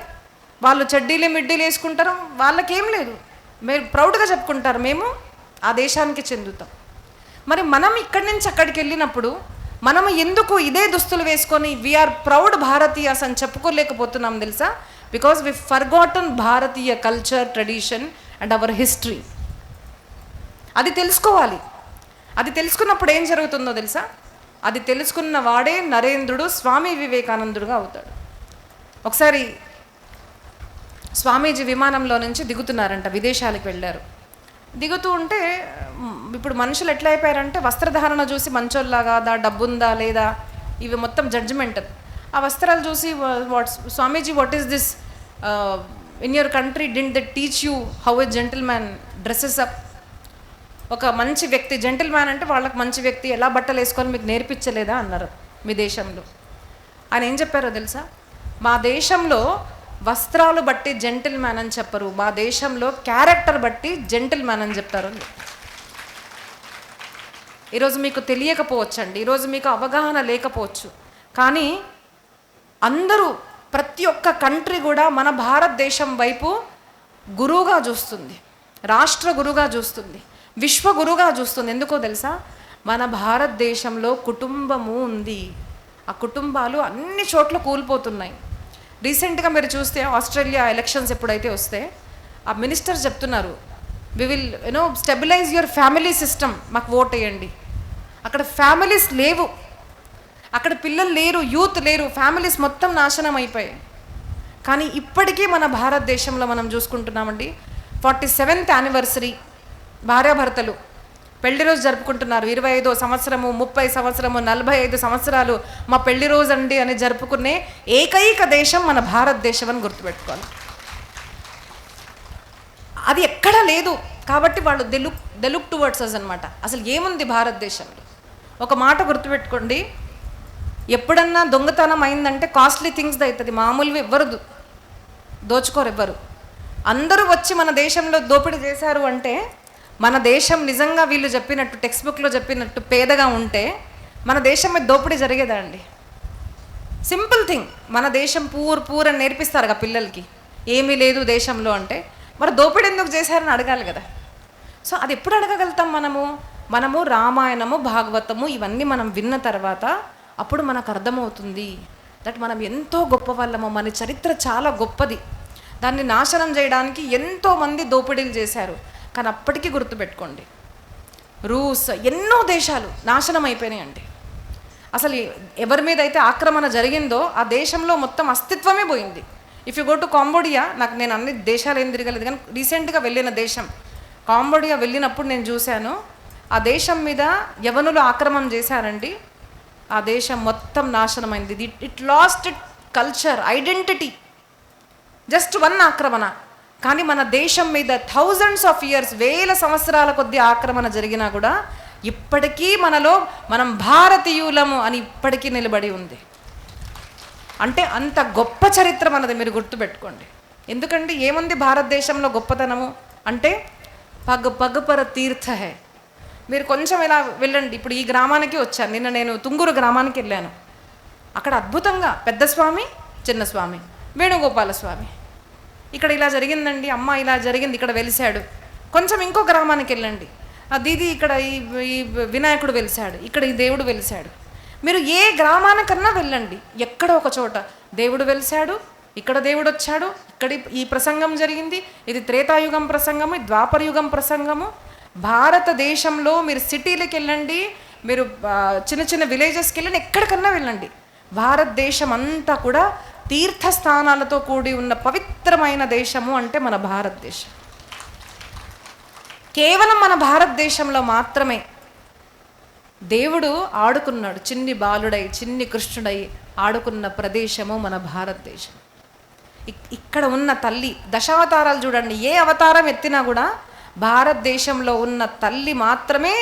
వాళ్ళు చెడ్డీలు మిడ్డీలు వేసుకుంటారు, వాళ్ళకేం లేదు. మీరు ప్రౌడ్గా చెప్పుకుంటారు మేము ఆ దేశానికి చెందుతాం. మరి మనం ఇక్కడి నుంచి అక్కడికి వెళ్ళినప్పుడు మనము ఎందుకు ఇదే దుస్తులు వేసుకొని వీఆర్ ప్రౌడ్ భారతీయాస్ అని చెప్పుకోలేకపోతున్నాం తెలుసా? బికాజ్ వి ఫర్గాటన్ భారతీయ culture, tradition and our history. అది తెలుసుకోవాలి. అది తెలుసుకున్నప్పుడు ఏం జరుగుతుందో తెలుసా? అది తెలుసుకున్న వాడే నరేంద్రుడు స్వామి వివేకానందుడుగా అవుతాడు. ఒకసారి స్వామీజీ విమానంలో నుంచి దిగుతున్నారంట, విదేశాలకు వెళ్ళారు. దిగుతూ ఉంటే ఇప్పుడు మనుషులు ఎట్లా అయిపోయారంటే వస్త్రధారణ చూసి మంచోళ్ళలాగా డబ్బుందా లేదా ఇవి మొత్తం జడ్జిమెంట్. ఆ వస్త్రాలు చూసి Swamiji what is this in your country did they teach you how a gentleman dresses up? ఒక మంచి వ్యక్తి, జెంటిల్మ్యాన్ అంటే వాళ్ళకి మంచి వ్యక్తి ఎలా బట్టలు వేసుకొని మీకు నేర్పించలేదా అన్నారు మీ దేశంలో. ఆయన ఏం చెప్పారో తెలుసా? మా దేశంలో వస్త్రాలు బట్టి జెంటిల్మ్యాన్ అని చెప్పరు, మా దేశంలో క్యారెక్టర్ బట్టి జెంటిల్మ్యాన్ అని చెప్తారు. ఈరోజు మీకు తెలియకపోవచ్చు అండి, ఈరోజు మీకు అవగాహన లేకపోవచ్చు, కానీ అందరూ ప్రతి ఒక్క కంట్రీ కూడా మన భారతదేశం వైపు గురువుగా చూస్తుంది, రాష్ట్ర గురువుగా చూస్తుంది, విశ్వ గురువుగా చూస్తుంది. ఎందుకో తెలుసా? మన భారతదేశంలో కుటుంబము ఉంది. ఆ కుటుంబాలు అన్ని చోట్ల కూలిపోతున్నాయి. రీసెంట్గా మీరు చూస్తే ఆస్ట్రేలియా ఎలక్షన్స్ ఎప్పుడైతే వస్తే ఆ మినిస్టర్స్ చెప్తున్నారు we will stabilise your family system, మాకు ఓట్ వేయండి. అక్కడ ఫ్యామిలీస్ లేవు, అక్కడ పిల్లలు లేరు, యూత్ లేరు, ఫ్యామిలీస్ మొత్తం నాశనం అయిపోయాయి. కానీ ఇప్పటికీ మన భారతదేశంలో మనం చూసుకుంటున్నామండి 47th యానివర్సరీ భార్యాభర్తలు పెళ్లి రోజు జరుపుకుంటున్నారు. 25వ సంవత్సరము, 30 సంవత్సరము, 45 సంవత్సరాలు మా పెళ్లి రోజు అండి అని జరుపుకునే ఏకైక దేశం మన భారతదేశం అని గుర్తుపెట్టుకోవాలి. అది ఎక్కడా లేదు కాబట్టి వాళ్ళు దే లుక్ టువర్డ్స్ అస్ అనమాట. అసలు ఏముంది భారతదేశంలో? ఒక మాట గుర్తుపెట్టుకోండి, ఎప్పుడన్నా దొంగతనం అయిందంటే కాస్ట్లీ థింగ్స్ అవుతుంది, మామూలువి ఎవ్వరు దోచుకోరు ఎవ్వరు. అందరూ వచ్చి మన దేశంలో దోపిడీ చేశారు అంటే మన దేశం నిజంగా వీళ్ళు చెప్పినట్టు టెక్స్ట్ బుక్లో చెప్పినట్టు పేదగా ఉంటే మన దేశం మీద దోపిడీ జరిగేదా అండి? సింపుల్ థింగ్, మన దేశం పూర్ అని నేర్పిస్తారు కదా పిల్లలకి, ఏమీ లేదు దేశంలో అంటే మరి దోపిడీ ఎందుకు చేశారని అడగాలి కదా. సో అది ఎప్పుడు అడగగలుగుతాం మనము రామాయణము, భాగవతము ఇవన్నీ మనం విన్న తర్వాత అప్పుడు మనకు అర్థమవుతుంది దట్ మనం ఎంతో గొప్ప వాళ్ళము, మన చరిత్ర చాలా గొప్పది. దాన్ని నాశనం చేయడానికి ఎంతోమంది దోపిడీలు చేశారు. కానీ అప్పటికీ గుర్తుపెట్టుకోండి, రూస్ ఎన్నో దేశాలు నాశనం అయిపోయినాయండి. అసలు ఎవరి మీద అయితే ఆక్రమణ జరిగిందో ఆ దేశంలో మొత్తం అస్తిత్వమే పోయింది. If you go to Cambodia, నేను అన్ని దేశాలు ఏం తిరగలేదు కానీ రీసెంట్గా వెళ్ళిన దేశం కాంబోడియా. వెళ్ళినప్పుడు నేను చూశాను, ఆ దేశం మీద యవనులు ఆక్రమణ చేశారండి. ఆ దేశం మొత్తం నాశనమైంది. It lost it culture, identity. Just one ఆక్రమణ. కానీ మన దేశం మీద థౌజండ్స్ ఆఫ్ ఇయర్స్, వేల సంవత్సరాల కొద్ది ఆక్రమణ జరిగినా కూడా ఇప్పటికీ మనలో మనం భారతీయులము అని ఇప్పటికీ నిలబడి ఉంది. అంటే అంత గొప్ప చరిత్ర మనది, మీరు గుర్తుపెట్టుకోండి. ఎందుకంటే ఏముంది భారతదేశంలో గొప్పతనము అంటే పగ్ పగ్ పర తీర్థ హై. మీరు కొంచెం ఇలా వెళ్ళండి. ఇప్పుడు ఈ గ్రామానికి వచ్చాను, నిన్న నేను తుంగూరు గ్రామానికి వెళ్ళాను. అక్కడ అద్భుతంగా పెద్ద స్వామి, చిన్న స్వామి, వేణుగోపాల స్వామి. ఇక్కడ ఇలా జరిగిందండి, అమ్మ ఇలా జరిగింది, ఇక్కడ వెలిశాడు. కొంచెం ఇంకో గ్రామానికి వెళ్ళండి, దీది ఇక్కడ ఈ వినాయకుడు వెలిశాడు, ఇక్కడ ఈ దేవుడు వెలిశాడు. మీరు ఏ గ్రామానికన్నా వెళ్ళండి, ఎక్కడ ఒక చోట దేవుడు వెలిశాడు, ఇక్కడ దేవుడు వచ్చాడు, ఇక్కడ ఈ ప్రసంగం జరిగింది, ఇది త్రేతాయుగం ప్రసంగము, ద్వాపరయుగం ప్రసంగము. భారతదేశంలో మీరు సిటీలకు వెళ్ళండి, మీరు చిన్న చిన్న విలేజెస్కి వెళ్ళండి, ఎక్కడికన్నా వెళ్ళండి, భారతదేశం అంతా కూడా తీర్థస్థానాలతో కూడి ఉన్న పవిత్రమైన దేశము అంటే మన భారతదేశం. కేవలం మన భారతదేశంలో మాత్రమే దేవుడు ఆడుకున్నాడు, చిన్ని బాలుడై చిన్ని కృష్ణుడై ఆడుకున్న ప్రదేశము మన భారతదేశం. ఇక్కడ ఉన్న తల్లి దశావతారాలు చూడండి, ఏ అవతారం ఎత్తినా కూడా భారతదేశంలో ఉన్న తల్లి మాత్రమే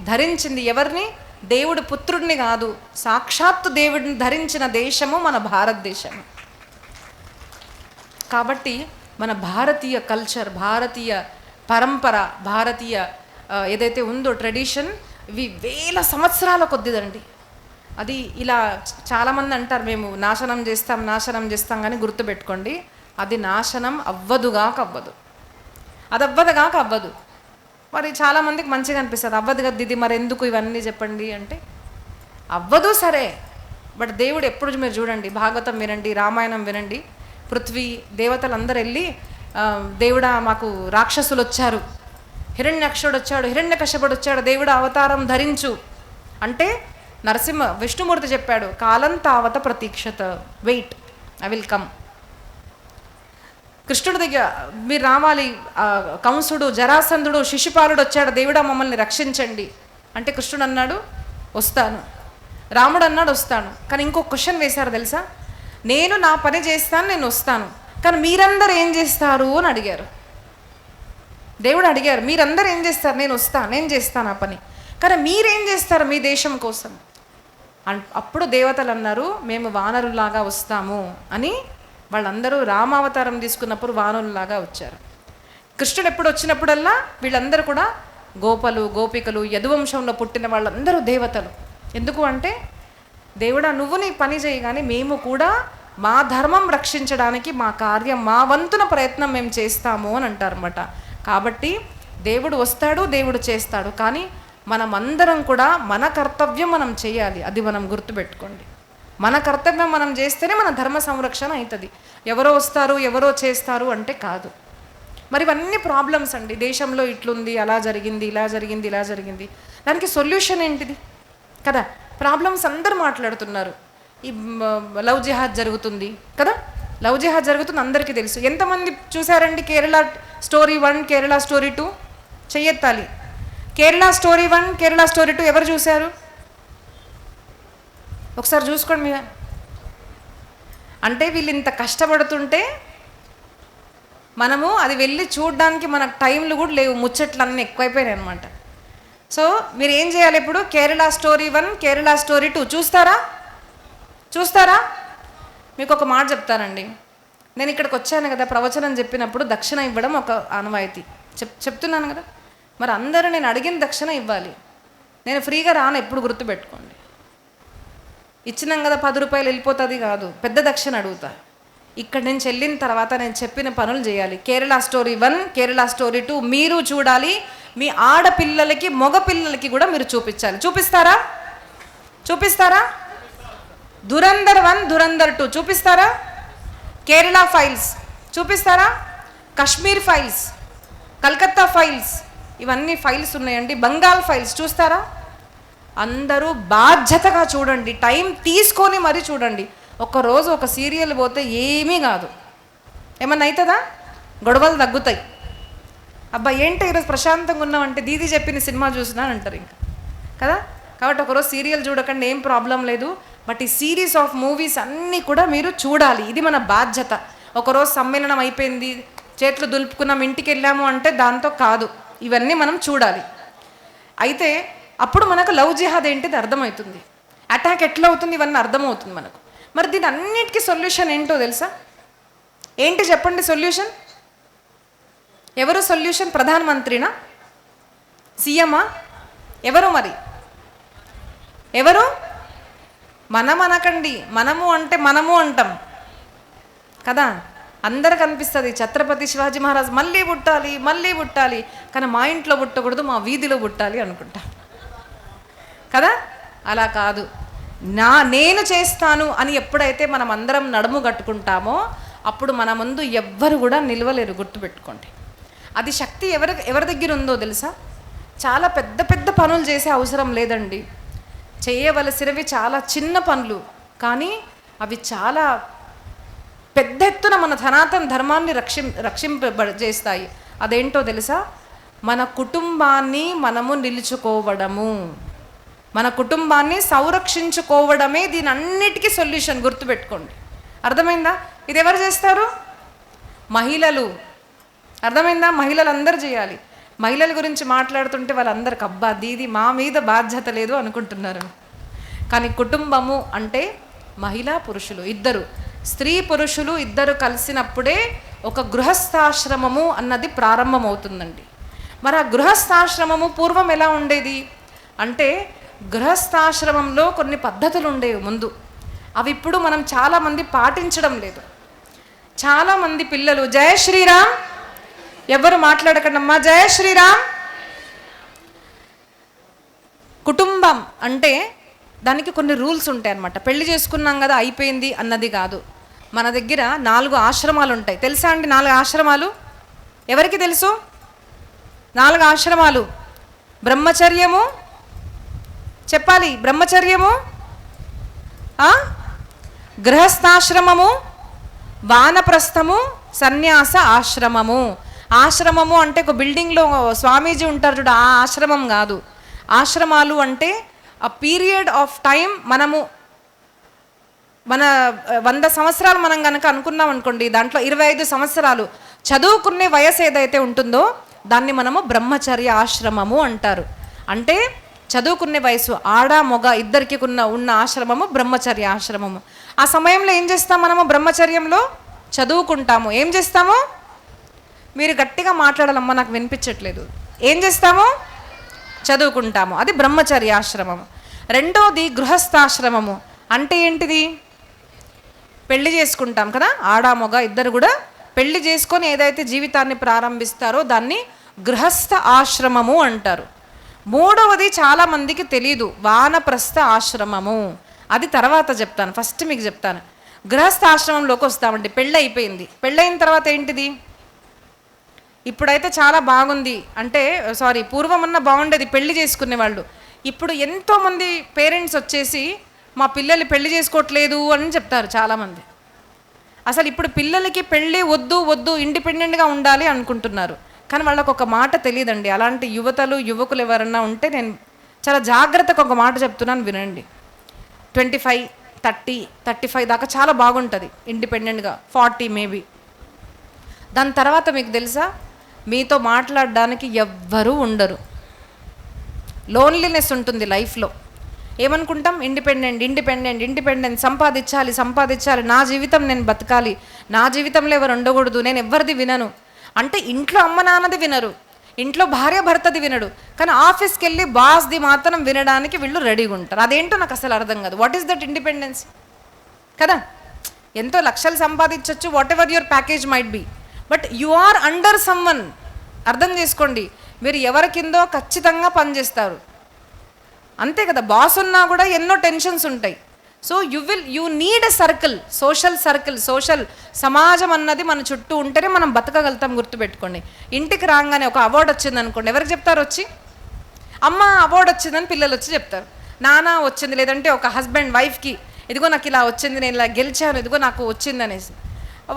ధరించింది. ఎవరిని? దేవుడు పుత్రుడిని కాదు, సాక్షాత్తు దేవుడిని ధరించిన దేశము మన భారతదేశము. కాబట్టి మన భారతీయ కల్చర్, భారతీయ పరంపర, భారతీయ ఏదైతే ఉందో ట్రెడిషన్, ఇవి వేల సంవత్సరాల కొద్దిదండి. అది ఇలా చాలామంది అంటారు మేము నాశనం చేస్తాం కానీ గుర్తుపెట్టుకోండి, అది నాశనం అవ్వదుగాక అవ్వదు, అది అవ్వదుగాక అవ్వదు. మరి చాలామందికి మంచిగా అనిపిస్తుంది, అవ్వదు కదా ఇది, మరి ఎందుకు ఇవన్నీ చెప్పండి అంటే అవ్వదు సరే. బట్ దేవుడు ఎప్పుడు మీరు చూడండి, భాగవతం వినండి, రామాయణం వినండి, పృథ్వీ దేవతలందరూ వెళ్ళి దేవుడా మాకు రాక్షసులు వచ్చారు, హిరణ్యాక్షుడు వచ్చాడు, హిరణ్యకశ్యపుడు వచ్చాడు, దేవుడు అవతారం ధరించు అంటే విష్ణుమూర్తి చెప్పాడు, కాలం తావత ప్రతీక్షత, వెయిట్, ఐ విల్ కమ్. కృష్ణుడి దగ్గర మీరు రావాలి, కంసుడు, జరాసంధుడు, శిశుపాలుడు వచ్చాడు, దేవుడా మమ్మల్ని రక్షించండి అంటే కృష్ణుడు అన్నాడు వస్తాను, రాముడు అన్నాడు వస్తాను. కానీ ఇంకో క్వశ్చన్ వేశారు తెలుసా, నేను నా పని చేస్తాను, నేను వస్తాను, కానీ మీరందరూ ఏం చేస్తారు అని అడిగారు. దేవుడు అడిగారు, మీరందరూ ఏం చేస్తారు? నేను వస్తాను, నేను చేస్తాను ఆ పని, కానీ మీరేం చేస్తారు మీ దేశం కోసం? అప్పుడు దేవతలు అన్నారు మేము వానరులాగా వస్తాము అని. వాళ్ళందరూ రామావతారం తీసుకున్నప్పుడు వానరులాగా వచ్చారు. కృష్ణుడు ఎప్పుడు వచ్చినప్పుడల్లా వీళ్ళందరూ కూడా గోపలు, గోపికలు, యదువంశంలో పుట్టిన వాళ్ళందరూ దేవతలు. ఎందుకు అంటే దేవుడా నువ్వు నీ పని చేయి, కానీ మేము కూడా మా ధర్మం రక్షించడానికి మా కార్యం, మా వంతున ప్రయత్నం మేము చేస్తాము అని అంటారన్నమాట. కాబట్టి దేవుడు వస్తాడు, దేవుడు చేస్తాడు, కానీ మనం అందరం కూడా మన కర్తవ్యం మనం చేయాలి. అది మనం గుర్తుపెట్టుకోండి. మన కర్తవ్యం మనం చేస్తేనే మన ధర్మ సంరక్షణ అవుతుంది. ఎవరో వస్తారు, ఎవరో చేస్తారు అంటే కాదు. మరి ఇవన్నీ ప్రాబ్లమ్స్ అండి. దేశంలో ఇట్లుంది, అలా జరిగింది, ఇలా జరిగింది, ఇలా జరిగింది, దానికి సొల్యూషన్ ఏంటిది కదా? ప్రాబ్లమ్స్ అందరూ మాట్లాడుతున్నారు. ఈ లవ్ జిహాద్ జరుగుతుంది కదా, లవ్ జిహాద్ జరుగుతుంది అందరికీ తెలుసు. ఎంతమంది చూసారండి కేరళ స్టోరీ 1, కేరళ స్టోరీ 2? చెయ్యెత్తాలి. కేరళ స్టోరీ 1, కేరళ స్టోరీ 2 ఎవరు చూశారు? ఒకసారి చూసుకోండి మీరు. అంటే వీళ్ళు ఇంత కష్టపడుతుంటే మనము అది వెళ్ళి చూడడానికి మనకు టైంలు కూడా లేవు, ముచ్చట్లు అన్నీ ఎక్కువైపోయినాయి అనమాట. సో మీరు ఏం చేయాలి ఇప్పుడు? కేరళ స్టోరీ 1, కేరళ స్టోరీ 2 చూస్తారా? మీకు ఒక మాట చెప్తానండి. నేను ఇక్కడికి వచ్చాను కదా, ప్రవచనం చెప్పినప్పుడు దక్షిణ ఇవ్వడం ఒక ఆనవాయితీ చెప్తున్నాను కదా. మరి అందరూ నేను అడిగిన దక్షిణ ఇవ్వాలి. నేను ఫ్రీగా రాను, ఎప్పుడు గుర్తుపెట్టుకోండి. ఇచ్చినాం కదా 10 రూపాయలు వెళ్ళిపోతుంది కాదు, పెద్ద దక్షిణ అడుగుతా. ఇక్కడ నుంచి వెళ్ళిన తర్వాత నేను చెప్పిన పనులు చేయాలి. కేరళ స్టోరీ 1, కేరళ స్టోరీ 2 మీరు చూడాలి. మీ ఆడపిల్లలకి, మగ పిల్లలకి కూడా మీరు చూపించాలి. చూపిస్తారా? ధురంధర్ 1, ధురంధర్ 2 చూపిస్తారా? కేరళ ఫైల్స్ చూపిస్తారా? కాశ్మీర్ ఫైల్స్ కలకత్తా ఫైల్స్, ఇవన్నీ ఫైల్స్ ఉన్నాయండి. బెంగాల్ ఫైల్స్ చూస్తారా? అందరూ బాధ్యతగా చూడండి, టైం తీసుకొని మరీ చూడండి. ఒక్కరోజు ఒక సీరియల్ పోతే ఏమీ కాదు, ఏమన్నా అవుతుందా? గొడవలు తగ్గుతాయి. అబ్బా ఏంటి ఈరోజు ప్రశాంతంగా ఉన్నామంటే దీది చెప్పిన సినిమా చూసినా అంటారు ఇంకా కదా. కాబట్టి ఒకరోజు సీరియల్ చూడకండి, ఏం ప్రాబ్లం లేదు. బట్ ఈ సిరీస్ ఆఫ్ మూవీస్ అన్నీ కూడా మీరు చూడాలి, ఇది మన బాధ్యత. ఒకరోజు సమ్మేళనం అయిపోయింది, చేతులు దులుపుకున్నాం, ఇంటికి వెళ్ళాము అంటే దాంతో కాదు, ఇవన్నీ మనం చూడాలి. అయితే అప్పుడు మనకు లవ్ జిహాద్ ఏంటిది అర్థమవుతుంది, అటాక్ ఎట్లా అవుతుంది ఇవన్నీ అర్థమవుతుంది మనకు. మరి దీని అన్నిటికీ సొల్యూషన్ ఏంటో తెలుసా? ఏంటి చెప్పండి సొల్యూషన్? ఎవరు సొల్యూషన్? ప్రధానమంత్రినా, సీఎమా, ఎవరు? మరి ఎవరు? మనం అనకండి, మనము అంటే మనము అంటాం కదా. అందరికి అనిపిస్తుంది ఛత్రపతి శివాజీ మహారాజ్ మళ్ళీ పుట్టాలి, మళ్ళీ పుట్టాలి, కానీ మా ఇంట్లో పుట్టకూడదు, మా వీధిలో పుట్టాలి అనుకుంటాం కదా. అలా కాదు, నేను చేస్తాను అని ఎప్పుడైతే మనం అందరం నడుము కట్టుకుంటామో అప్పుడు మన ముందు ఎవ్వరు కూడా నిలవలేరు, గుర్తుపెట్టుకోండి. అది శక్తి ఎవరి దగ్గర ఉందో తెలుసా? చాలా పెద్ద పెద్ద పనులు చేసే అవసరం లేదండి, చేయవలసినవి చాలా చిన్న పనులు, కానీ అవి చాలా పెద్ద ఎత్తున మన సనాతన ధర్మాన్ని చేస్తాయి. అదేంటో తెలుసా? మన కుటుంబాన్ని మనము నిలుచుకోవడము, మన కుటుంబాన్ని సంరక్షించుకోవడమే దీని అన్నిటికీ సొల్యూషన్, గుర్తుపెట్టుకోండి. అర్థమైందా? ఇది ఎవరు చేస్తారు? మహిళలు. అర్థమైందా? మహిళలు అందరూ చేయాలి. మహిళల గురించి మాట్లాడుతుంటే వాళ్ళందరికి అబ్బా దీది మా మీద బాధ్యత లేదు అనుకుంటున్నారు, కానీ కుటుంబము అంటే మహిళా పురుషులు ఇద్దరు, స్త్రీ పురుషులు ఇద్దరు కలిసినప్పుడే ఒక గృహస్థాశ్రమము అన్నది ప్రారంభమవుతుందండి. మరి ఆ గృహస్థాశ్రమము పూర్వం ఎలా ఉండేది అంటే, గృహస్థాశ్రమంలో కొన్ని పద్ధతులు ఉండేవి ముందు, అవి ఇప్పుడు మనం చాలామంది పాటించడం లేదు. చాలామంది పిల్లలు జయ శ్రీరామ్, ఎవరు మాట్లాడకండమ్మా, జయ శ్రీరామ్. కుటుంబం అంటే దానికి కొన్ని రూల్స్ ఉంటాయి అన్నమాట. పెళ్లి చేసుకున్నాం కదా అయిపోయింది అన్నది కాదు. మన దగ్గర 4 ఆశ్రమాలు ఉంటాయి, తెలుసా అండి? 4 ఆశ్రమాలు ఎవరికి తెలుసు? 4 ఆశ్రమాలు. బ్రహ్మచర్యము చెప్పాలి, బ్రహ్మచర్యము, గృహస్థాశ్రమము, వానప్రస్థము, సన్యాస ఆశ్రమము. ఆశ్రమము అంటే ఒక బిల్డింగ్లో స్వామీజీ ఉంటారు చూడ, ఆ ఆశ్రమం కాదు. ఆశ్రమాలు అంటే ఆ పీరియడ్ ఆఫ్ టైం, మనము మన 100 సంవత్సరాలు మనం కనుక అనుకున్నాం అనుకోండి, దాంట్లో 25 సంవత్సరాలు చదువుకునే వయసు ఏదైతే ఉంటుందో దాన్ని మనము బ్రహ్మచర్య ఆశ్రమము అంటారు. అంటే చదువుకునే వయసు ఆడ మొగ ఇద్దరికి ఉన్న ఆశ్రమము బ్రహ్మచర్య ఆశ్రమము. ఆ సమయంలో ఏం చేస్తాం మనము? బ్రహ్మచర్యంలో చదువుకుంటాము. ఏం చేస్తాము? మీరు గట్టిగా మాట్లాడాలమ్మా, నాకు వినిపించట్లేదు. ఏం చేస్తాము? చదువుకుంటాము, అది బ్రహ్మచర్య ఆశ్రమము. రెండోది గృహస్థాశ్రమము. అంటే ఏంటిది? పెళ్లి చేసుకుంటాం కదా, ఆడ మొగ ఇద్దరు కూడా పెళ్లి చేసుకొని ఏదైతే జీవితాన్ని ప్రారంభిస్తారో దాన్ని గృహస్థ ఆశ్రమము అంటారు. మూడవది చాలామందికి తెలీదు, వానప్రస్థ ఆశ్రమము. అది తర్వాత చెప్తాను, ఫస్ట్ మీకు చెప్తాను. గృహస్థ ఆశ్రమంలోకి వస్తామండి. పెళ్ళి అయిపోయింది, పెళ్ళైన తర్వాత ఏంటిది? ఇప్పుడైతే చాలా బాగుంది, అంటే పూర్వమన్నా బాగుండేది పెళ్లి చేసుకునే వాళ్ళు. ఇప్పుడు ఎంతోమంది పేరెంట్స్ వచ్చేసి మా పిల్లలు పెళ్లి చేసుకోవట్లేదు అని చెప్తారు చాలామంది. అసలు ఇప్పుడు పిల్లలకి పెళ్ళి వద్దు ఇండిపెండెంట్గా ఉండాలి అనుకుంటున్నారు, కానీ వాళ్ళకు ఒక మాట తెలియదండి. అలాంటి యువకులు ఎవరన్నా ఉంటే నేను చాలా జాగ్రత్తగా ఒక మాట చెప్తున్నాను, వినండి. 25, 30, 35 దాకా చాలా బాగుంటుంది ఇండిపెండెంట్గా, 40 మేబీ. దాని తర్వాత మీకు తెలుసా, మీతో మాట్లాడడానికి ఎవ్వరూ ఉండరు, లోన్లీనెస్ ఉంటుంది లైఫ్లో. ఏమనుకుంటాం? ఇండిపెండెంట్, సంపాదించాలి, నా జీవితం నేను బతకాలి, నా జీవితంలో ఎవరు ఉండకూడదు, నేను ఎవరిది వినను. అంటే ఇంట్లో అమ్మ నాన్నది వినరు, ఇంట్లో భార్య భర్తది వినడు, కానీ ఆఫీస్కి వెళ్ళి బాస్ది మాత్రం వినడానికి వీళ్ళు రెడీగా ఉంటారు. అదేంటో నాకు అసలు అర్థం కాదు. వాట్ ఈస్ దట్ ఇండిపెండెన్స్ కదా? ఎంతో లక్షలు సంపాదించవచ్చు, whatever your package might be, but you are under someone. అర్థం చేసుకోండి, మీరు ఎవరి కిందో ఖచ్చితంగా పనిచేస్తారు, అంతే కదా. బాస్ ఉన్నా కూడా ఎన్నో టెన్షన్స్ ఉంటాయి. So you need a circle, social సమాజం అన్నది మన చుట్టూ ఉంటేనే మనం బతకగలుగుతాం. గుర్తుపెట్టుకోండి. ఇంటికి రాగానే ఒక అవార్డు వచ్చింది అనుకోండి, ఎవరికి చెప్తారు? వచ్చి అమ్మ అవార్డు వచ్చిందని పిల్లలు వచ్చి చెప్తారు. నాన్న వచ్చింది, లేదంటే ఒక హస్బెండ్ వైఫ్కి ఇదిగో నాకు ఇలా వచ్చింది, నేను ఇలా గెలిచాను, ఇదిగో నాకు వచ్చింది అనేసి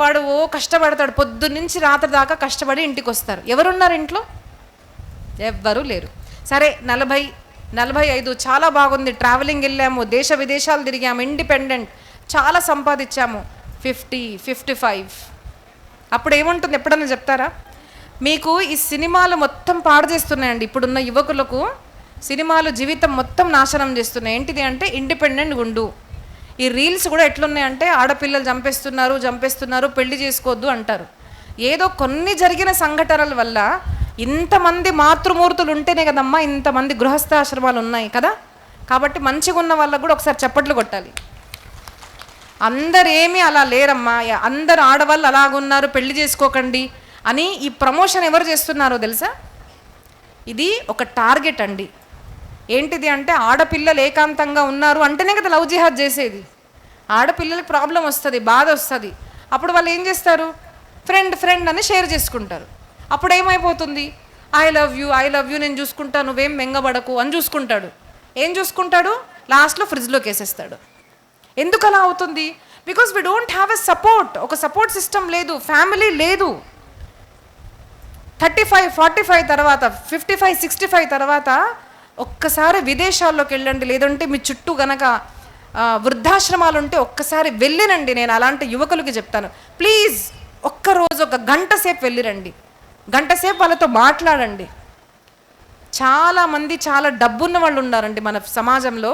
వాడు కష్టపడతాడు. పొద్దున్నుంచి రాత్రి దాకా కష్టపడి ఇంటికి వస్తారు. ఎవరున్నారు ఇంట్లో? ఎవ్వరూ లేరు. సరే 40-45 చాలా బాగుంది, ట్రావెలింగ్ వెళ్ళాము, దేశ విదేశాలు తిరిగాము, ఇండిపెండెంట్, చాలా సంపాదించాము. 50-55 అప్పుడు ఏముంటుంది? ఎప్పుడన్నా చెప్తారా? మీకు ఈ సినిమాలు మొత్తం పాడు చేస్తున్నాయండి. ఇప్పుడున్న యువకులకు సినిమాలు జీవితం మొత్తం నాశనం చేస్తున్నాయి. ఏంటిది అంటే ఇండిపెండెంట్ ఉండు. ఈ రీల్స్ కూడా ఎట్లున్నాయంటే ఆడపిల్లలు చంపేస్తున్నారు, పెళ్లి చేసుకోవద్దు అంటారు. ఏదో కొన్ని జరిగిన సంఘటనల వల్ల ఇంతమంది మాతృమూర్తులు ఉంటేనే కదమ్మా ఇంతమంది గృహస్థాశ్రమాలు ఉన్నాయి కదా. కాబట్టి మంచిగా ఉన్న వాళ్ళకు కూడా ఒకసారి చప్పట్లు కొట్టాలి. అందరేమీ అలా లేరమ్మా, అందరు ఆడవాళ్ళు అలాగున్నారు, పెళ్లి చేసుకోకండి అని ఈ ప్రమోషన్ ఎవరు చేస్తున్నారో తెలుసా? ఇది ఒక టార్గెట్ అండి. ఏంటిది అంటే ఆడపిల్లలు ఏకాంతంగా ఉన్నారు అంటేనే కదా లవ్ జిహాద్ చేసేది. ఆడపిల్లలకి ప్రాబ్లం వస్తుంది, బాధ వస్తుంది, అప్పుడు వాళ్ళు ఏం చేస్తారు? ఫ్రెండ్ అని షేర్ చేసుకుంటారు. అప్పుడు ఏమైపోతుంది? ఐ లవ్ యూ నేను చూసుకుంటా, నువ్వేం మెంగబడకు అని చూసుకుంటాడు. ఏం చూసుకుంటాడు? లాస్ట్లో ఫ్రిడ్జ్లోకి వేసేస్తాడు. ఎందుకు అలా అవుతుంది? Because we don't have a support. ఒక సపోర్ట్ సిస్టమ్ లేదు, ఫ్యామిలీ లేదు. 35-45 తర్వాత, 55-65 తర్వాత ఒక్కసారి విదేశాల్లోకి వెళ్ళండి, లేదంటే మీ చుట్టూ గనక వృద్ధాశ్రమాలు ఉంటే ఒక్కసారి వెళ్ళిరండి. నేను అలాంటి యువకులకి చెప్తాను, ప్లీజ్ ఒక్కరోజు 1 గంట సేపు వెళ్ళిరండి, గంట సేపు వాళ్ళతో మాట్లాడండి. చాలామంది చాలా డబ్బున్న వాళ్ళు ఉన్నారండి మన సమాజంలో.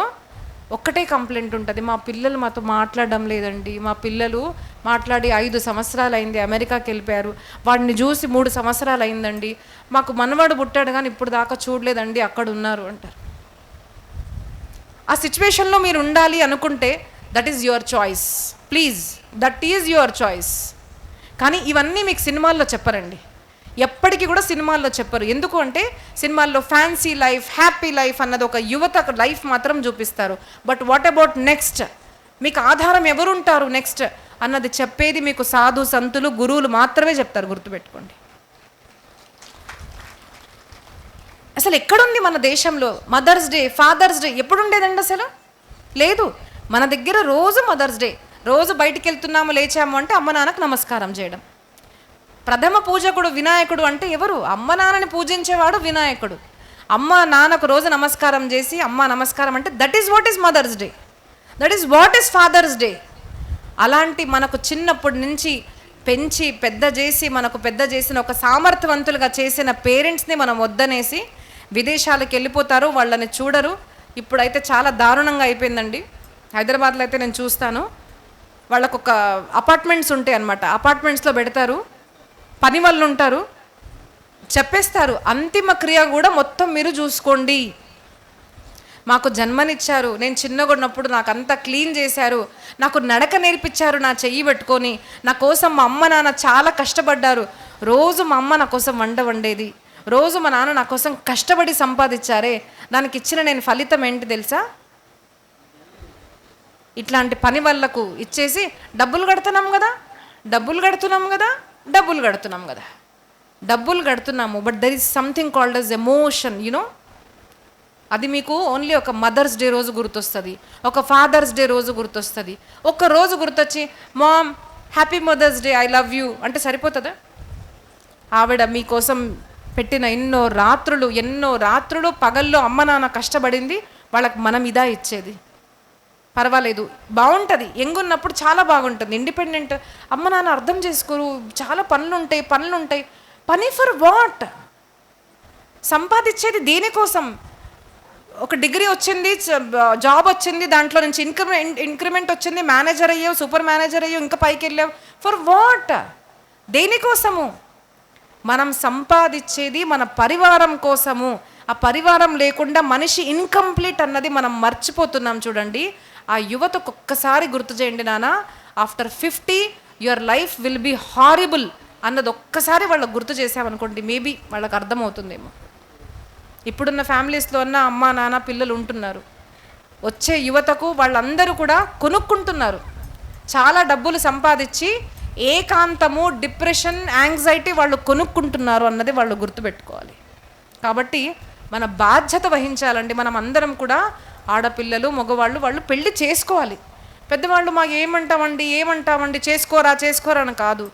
ఒక్కటే కంప్లైంట్ ఉంటుంది, మా పిల్లలు మాతో మాట్లాడడం లేదండి, మా పిల్లలు మాట్లాడి 5 సంవత్సరాలు అయింది, అమెరికాకి వెళ్ళిపోయారు, వాడిని చూసి 3 సంవత్సరాలు అయిందండి, మాకు మనవాడు పుట్టాడు కానీ ఇప్పుడు దాకా చూడలేదండి, అక్కడ ఉన్నారు అంటారు. ఆ సిచ్యువేషన్లో మీరు ఉండాలి అనుకుంటే that is your choice, please, that is your choice. కానీ ఇవన్నీ మీకు సినిమాల్లో చెప్పరండి, ఎప్పటికీ కూడా సినిమాల్లో చెప్పరు. ఎందుకు అంటే సినిమాల్లో ఫ్యాన్సీ లైఫ్, హ్యాపీ లైఫ్ అన్నది ఒక యువత లైఫ్ మాత్రం చూపిస్తారు. But what about next? మీకు ఆధారం ఎవరుంటారు నెక్స్ట్ అన్నది చెప్పేది మీకు సాధు సంతులు గురువులు మాత్రమే చెప్తారు. గుర్తుపెట్టుకోండి. అసలు ఎక్కడుంది మన దేశంలో మదర్స్ డే, ఫాదర్స్ డే? ఎప్పుడు ఉండేదండి? అసలు లేదు. మన దగ్గర రోజు మదర్స్ డే, రోజు బయటికి వెళ్తున్నాము, లేచాము అంటే అమ్మ నాన్నకు నమస్కారం చేయడం. ప్రథమ పూజకుడు వినాయకుడు అంటే ఎవరు? అమ్మ నాన్నని పూజించేవాడు వినాయకుడు. అమ్మ నాన్నకు రోజు నమస్కారం చేసి అమ్మ నమస్కారం అంటే that is what is Mother's Day, that is what is Father's Day. అలాంటి మనకు చిన్నప్పటి నుంచి పెంచి పెద్ద చేసి మనకు పెద్ద చేసిన ఒక సామర్థ్యవంతులుగా చేసిన పేరెంట్స్ని మనం వద్దనేసి విదేశాలకు వెళ్ళిపోతారు, వాళ్ళని చూడరు. ఇప్పుడైతే చాలా దారుణంగా అయిపోయిందండి. హైదరాబాద్లో అయితే నేను చూస్తాను, వాళ్ళకు ఒక అపార్ట్మెంట్స్ ఉంటాయి అన్నమాట, అపార్ట్మెంట్స్లో పెడతారు, పని వాళ్ళు ఉంటారు, చెప్పేస్తారు అంతిమ క్రియ కూడా మొత్తం మీరు చూసుకోండి. మాకు జన్మనిచ్చారు, నేను చిన్నగా ఉన్నప్పుడు నాకు అంతా క్లీన్ చేశారు, నాకు నడక నేర్పించారు నా చెయ్యి పెట్టుకొని, నా కోసం మా అమ్మ నాన్న చాలా కష్టపడ్డారు, రోజు మా అమ్మ నా కోసం వండేది, రోజు మా నాన్న నా కోసం కష్టపడి సంపాదించారే, దానికి ఇచ్చిన నేను ఫలితం ఏంటి తెలుసా? ఇట్లాంటి పని వాళ్ళకు ఇచ్చేసి డబ్బులు కడుతున్నాం కదా, డబ్బులు కడుతున్నాము. But there is something called as emotion, you know. అది మీకు ఓన్లీ ఒక మదర్స్ డే రోజు గుర్తొస్తుంది, ఒక ఫాదర్స్ డే రోజు గుర్తొస్తుంది. ఒక రోజు గుర్తొచ్చి mom happy Mother's Day, I love you అంటే సరిపోతుందా? ఆవిడ మీకోసం పెట్టిన ఎన్నో రాత్రులు పగల్లో అమ్మ నాన్న కష్టపడింది వాళ్ళకి మనం ఇదా ఇచ్చేది. పర్వాలేదు, బాగుంటుంది. ఎంగున్నప్పుడు చాలా బాగుంటుంది, ఇండిపెండెంట్. అమ్మ నాన్న అర్థం చేసుకోరు, చాలా పనులు ఉంటాయి. పని ఫర్ వాట్? సంపాదించేది దేనికోసం? ఒక డిగ్రీ వచ్చింది, జాబ్ వచ్చింది, దాంట్లో నుంచి ఇంక్రిమెంట్ వచ్చింది, మేనేజర్ అయ్యావు, సూపర్ మేనేజర్ అయ్యావు, ఇంకా పైకి వెళ్ళావు. For what? దేనికోసము? మనం సంపాదించేది మన పరివారం కోసము. ఆ పరివారం లేకుండా మనిషి ఇన్కంప్లీట్ అన్నది మనం మర్చిపోతున్నాం. చూడండి, ఆ యువతకు ఒక్కసారి గుర్తు చేయండి నాన్న, after 50 your life will be horrible అన్నది ఒక్కసారి వాళ్ళకు గుర్తు చేసామనుకోండి, మేబీ వాళ్ళకి అర్థమవుతుందేమో. ఇప్పుడున్న ఫ్యామిలీస్లో ఉన్న అమ్మ నాన్న పిల్లలు ఉంటున్నారు, వచ్చే యువతకు వాళ్ళందరూ కూడా కొనుక్కుంటున్నారు. చాలా డబ్బులు సంపాదించి ఏకాంతము, డిప్రెషన్, యాంగ్జైటీ వాళ్ళు కొనుక్కుంటున్నారు అన్నది వాళ్ళు గుర్తుపెట్టుకోవాలి. కాబట్టి మన బాధ్యత వహించాలండి. మనం అందరం కూడా ఆడపిల్లలు, మగవాళ్ళు వాళ్ళు పెళ్లి చేసుకోవాలి. పెద్దవాళ్ళు మాకు ఏమంటామండి చేసుకోరా అని కాదు.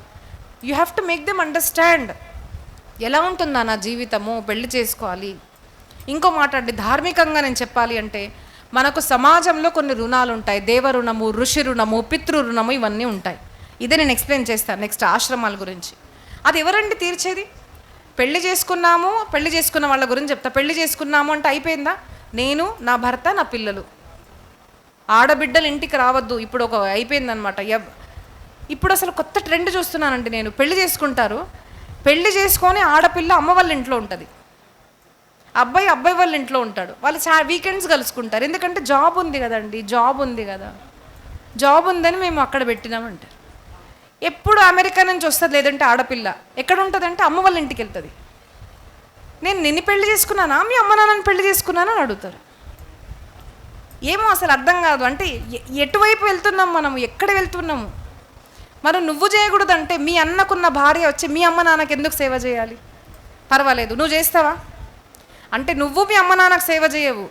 You have to make them understand ఎలా ఉంటుందా నా జీవితము, పెళ్లి చేసుకోవాలి. ఇంకో మాట అండి, ధార్మికంగా నేను చెప్పాలి అంటే మనకు సమాజంలో కొన్ని రుణాలు ఉంటాయి. దేవ రుణము, ఋషి రుణము, పితృ రుణము, ఇవన్నీ ఉంటాయి. ఇదే నేను ఎక్స్ప్లెయిన్ చేస్తాను నెక్స్ట్ ఆశ్రమాల గురించి. అది ఎవరండి తీర్చేది? పెళ్లి చేసుకున్న వాళ్ళ గురించి చెప్తా. పెళ్లి చేసుకున్నాము అంటే అయిపోయిందా? నేను, నా భర్త, నా పిల్లలు. ఆడబిడ్డలు ఇంటికి రావద్దు. ఇప్పుడు ఒక అయిపోయిందనమాట. ఇప్పుడు అసలు కొత్త ట్రెండ్ చూస్తున్నానండి నేను. పెళ్లి చేసుకుంటారు, పెళ్లి చేసుకొని ఆడపిల్ల అమ్మ వాళ్ళ ఇంట్లో ఉంటుంది, అబ్బాయి వాళ్ళ ఇంట్లో ఉంటాడు. వాళ్ళు వీకెండ్స్ కలుసుకుంటారు. ఎందుకంటే జాబ్ ఉంది కదండి, జాబ్ ఉందని మేము అక్కడ పెట్టినామంటారు. ఎప్పుడు అమెరికా నుంచి వస్తుంది, లేదంటే ఆడపిల్ల ఎక్కడ ఉంటుందంటే అమ్మ వాళ్ళ ఇంటికి వెళ్తుంది. నేను నిన్ను పెళ్లి చేసుకున్నానా, మీ అమ్మ నాన్నని పెళ్లి చేసుకున్నానా అని అడుగుతారు. ఏమో అసలు అర్థం కాదు. అంటే ఎటువైపు వెళ్తున్నాము మనము, ఎక్కడ వెళ్తున్నాము? మరి నువ్వు చేయకూడదంటే మీ అన్నకున్న భార్య వచ్చి మీ అమ్మ నాన్నకి ఎందుకు సేవ చేయాలి? పర్వాలేదు, నువ్వు చేస్తావా అంటే నువ్వు మీ అమ్మ నాన్నకు సేవ చేయవు.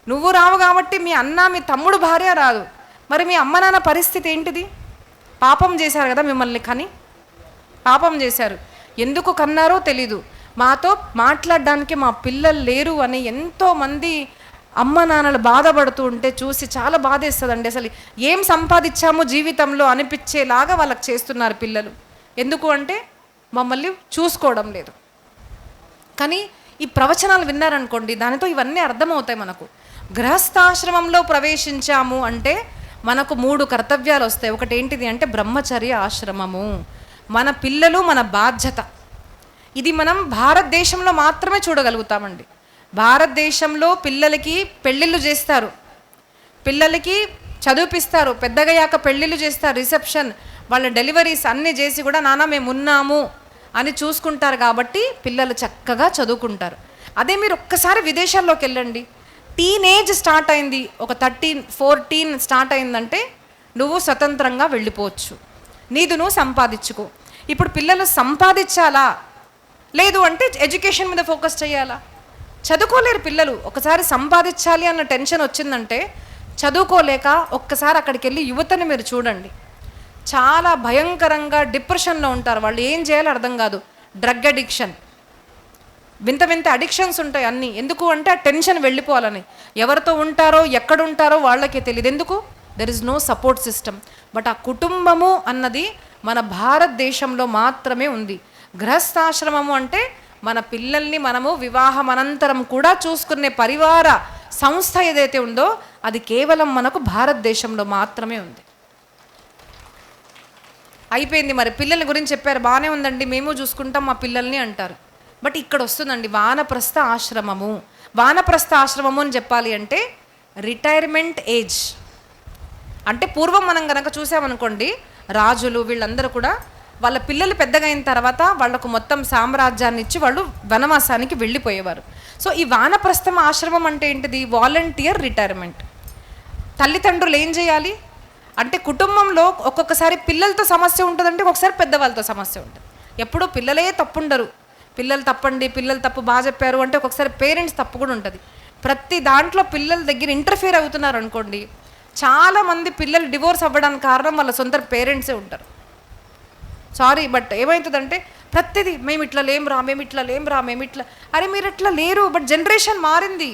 నువ్వు రావు కాబట్టి మీ అన్న, మీ తమ్ముడు భార్య రాదు. మరి మీ అమ్మ నాన్న పరిస్థితి ఏంటిది? పాపం చేశారు కదా మిమ్మల్ని కని, పాపం చేశారు. ఎందుకు కన్నారో తెలీదు. మాతో మాట్లాడడానికి మా పిల్లలు లేరు అని ఎంతోమంది అమ్మ నాన్నలు బాధపడుతూ ఉంటే చూసి చాలా బాధేస్తుందండి. అసలు ఏం సంపాదించామో జీవితంలో అనిపించేలాగా వాళ్ళకి చేస్తున్నారు పిల్లలు. ఎందుకు అంటే మమ్మల్ని చూసుకోవడం లేదు. కానీ ఈ ప్రవచనాలు విన్నారనుకోండి, దానితో ఇవన్నీ అర్థమవుతాయి మనకు. గృహస్థాశ్రమంలో ప్రవేశించాము అంటే మనకు 3 కర్తవ్యాలు వస్తాయి. ఒకటి ఏంటిది అంటే బ్రహ్మచర్య ఆశ్రమము. మన పిల్లలు మన బాధ్యత. ఇది మనం భారతదేశంలో మాత్రమే చూడగలుగుతామండి. భారతదేశంలో పిల్లలకి పెళ్ళిళ్ళు చేస్తారు, పిల్లలకి చదివిపిస్తారు, పెద్దగయ్యాక పెళ్ళిళ్ళు చేస్తారు, రిసెప్షన్, వాళ్ళ డెలివరీస్ అన్నీ చేసి కూడా నాన్న మేము ఉన్నాము అని చూసుకుంటారు. కాబట్టి పిల్లలు చక్కగా చదువుకుంటారు. అదే మీరు ఒక్కసారి విదేశాల్లోకి వెళ్ళండి, టీనేజ్ స్టార్ట్ అయింది, ఒక 13-14 స్టార్ట్ అయిందంటే నువ్వు స్వతంత్రంగా వెళ్ళిపోవచ్చు, నీది నువ్వు సంపాదించుకో. ఇప్పుడు పిల్లలు సంపాదించాలా, లేదు అంటే ఎడ్యుకేషన్ మీద ఫోకస్ చేయాలా? చదువుకోలేరు పిల్లలు. ఒకసారి సంపాదించాలి అన్న టెన్షన్ వచ్చిందంటే చదువుకోలేక ఒక్కసారి అక్కడికి వెళ్ళి యువతని మీరు చూడండి, చాలా భయంకరంగా డిప్రెషన్లో ఉంటారు. వాళ్ళు ఏం చేయాలో అర్థం కాదు. డ్రగ్ అడిక్షన్, వింత అడిక్షన్స్ ఉంటాయి అన్నీ. ఎందుకు అంటే ఆ టెన్షన్ వెళ్ళిపోవాలని. ఎవరితో ఉంటారో ఎక్కడ ఉంటారో వాళ్ళకే తెలియదు. ఎందుకు? There is no support system. But ఆ కుటుంబము అన్నది మన భారతదేశంలో మాత్రమే ఉంది. గృహస్థాశ్రమము అంటే మన పిల్లల్ని మనము వివాహం అనంతరం కూడా చూసుకునే పరివార సంస్థ ఏదైతే ఉందో అది కేవలం మనకు భారతదేశంలో మాత్రమే ఉంది. అయిపోయింది. మరి పిల్లల గురించి చెప్పారు, బాగానే ఉందండి, మేము చూసుకుంటాం మా పిల్లల్ని అంటారు. బట్ ఇక్కడ వస్తుందండి వానప్రస్థ ఆశ్రమము. వానప్రస్థ ఆశ్రమము అని చెప్పాలి అంటే రిటైర్మెంట్ ఏజ్. అంటే పూర్వం మనం కనుక చూసామనుకోండి, రాజులు వీళ్ళందరూ కూడా వాళ్ళ పిల్లలు పెద్దగా అయిన తర్వాత వాళ్లకు మొత్తం సామ్రాజ్యాన్ని ఇచ్చి వాళ్ళు వనవాసానికి వెళ్ళిపోయేవారు. సో ఈ వానప్రస్థం ఆశ్రమం అంటే ఏంటిది? Volunteer retirement. తల్లిదండ్రులు ఏం చేయాలి అంటే కుటుంబంలో ఒక్కొక్కసారి పిల్లలతో సమస్య ఉంటుందంటే ఒక్కొక్కసారి పెద్దవాళ్ళతో సమస్య ఉంటుంది. ఎప్పుడూ పిల్లలే తప్పుండరు. పిల్లలు తప్పండి, పిల్లలు తప్పు బాగా చెప్పారు అంటే ఒక్కొక్కసారి పేరెంట్స్ తప్పు కూడా ఉంటుంది. ప్రతి దాంట్లో పిల్లల దగ్గర ఇంటర్ఫియర్ అవుతున్నారు అనుకోండి, చాలామంది పిల్లలు డివోర్స్ అవ్వడానికి కారణం వాళ్ళ సొంత పేరెంట్సే ఉంటారు. సారీ, బట్ ఏమవుతుందంటే ప్రతిదీ మేము ఇట్లా లేం రా. అరే మీరు ఇట్లా లేరు, బట్ జనరేషన్ మారింది.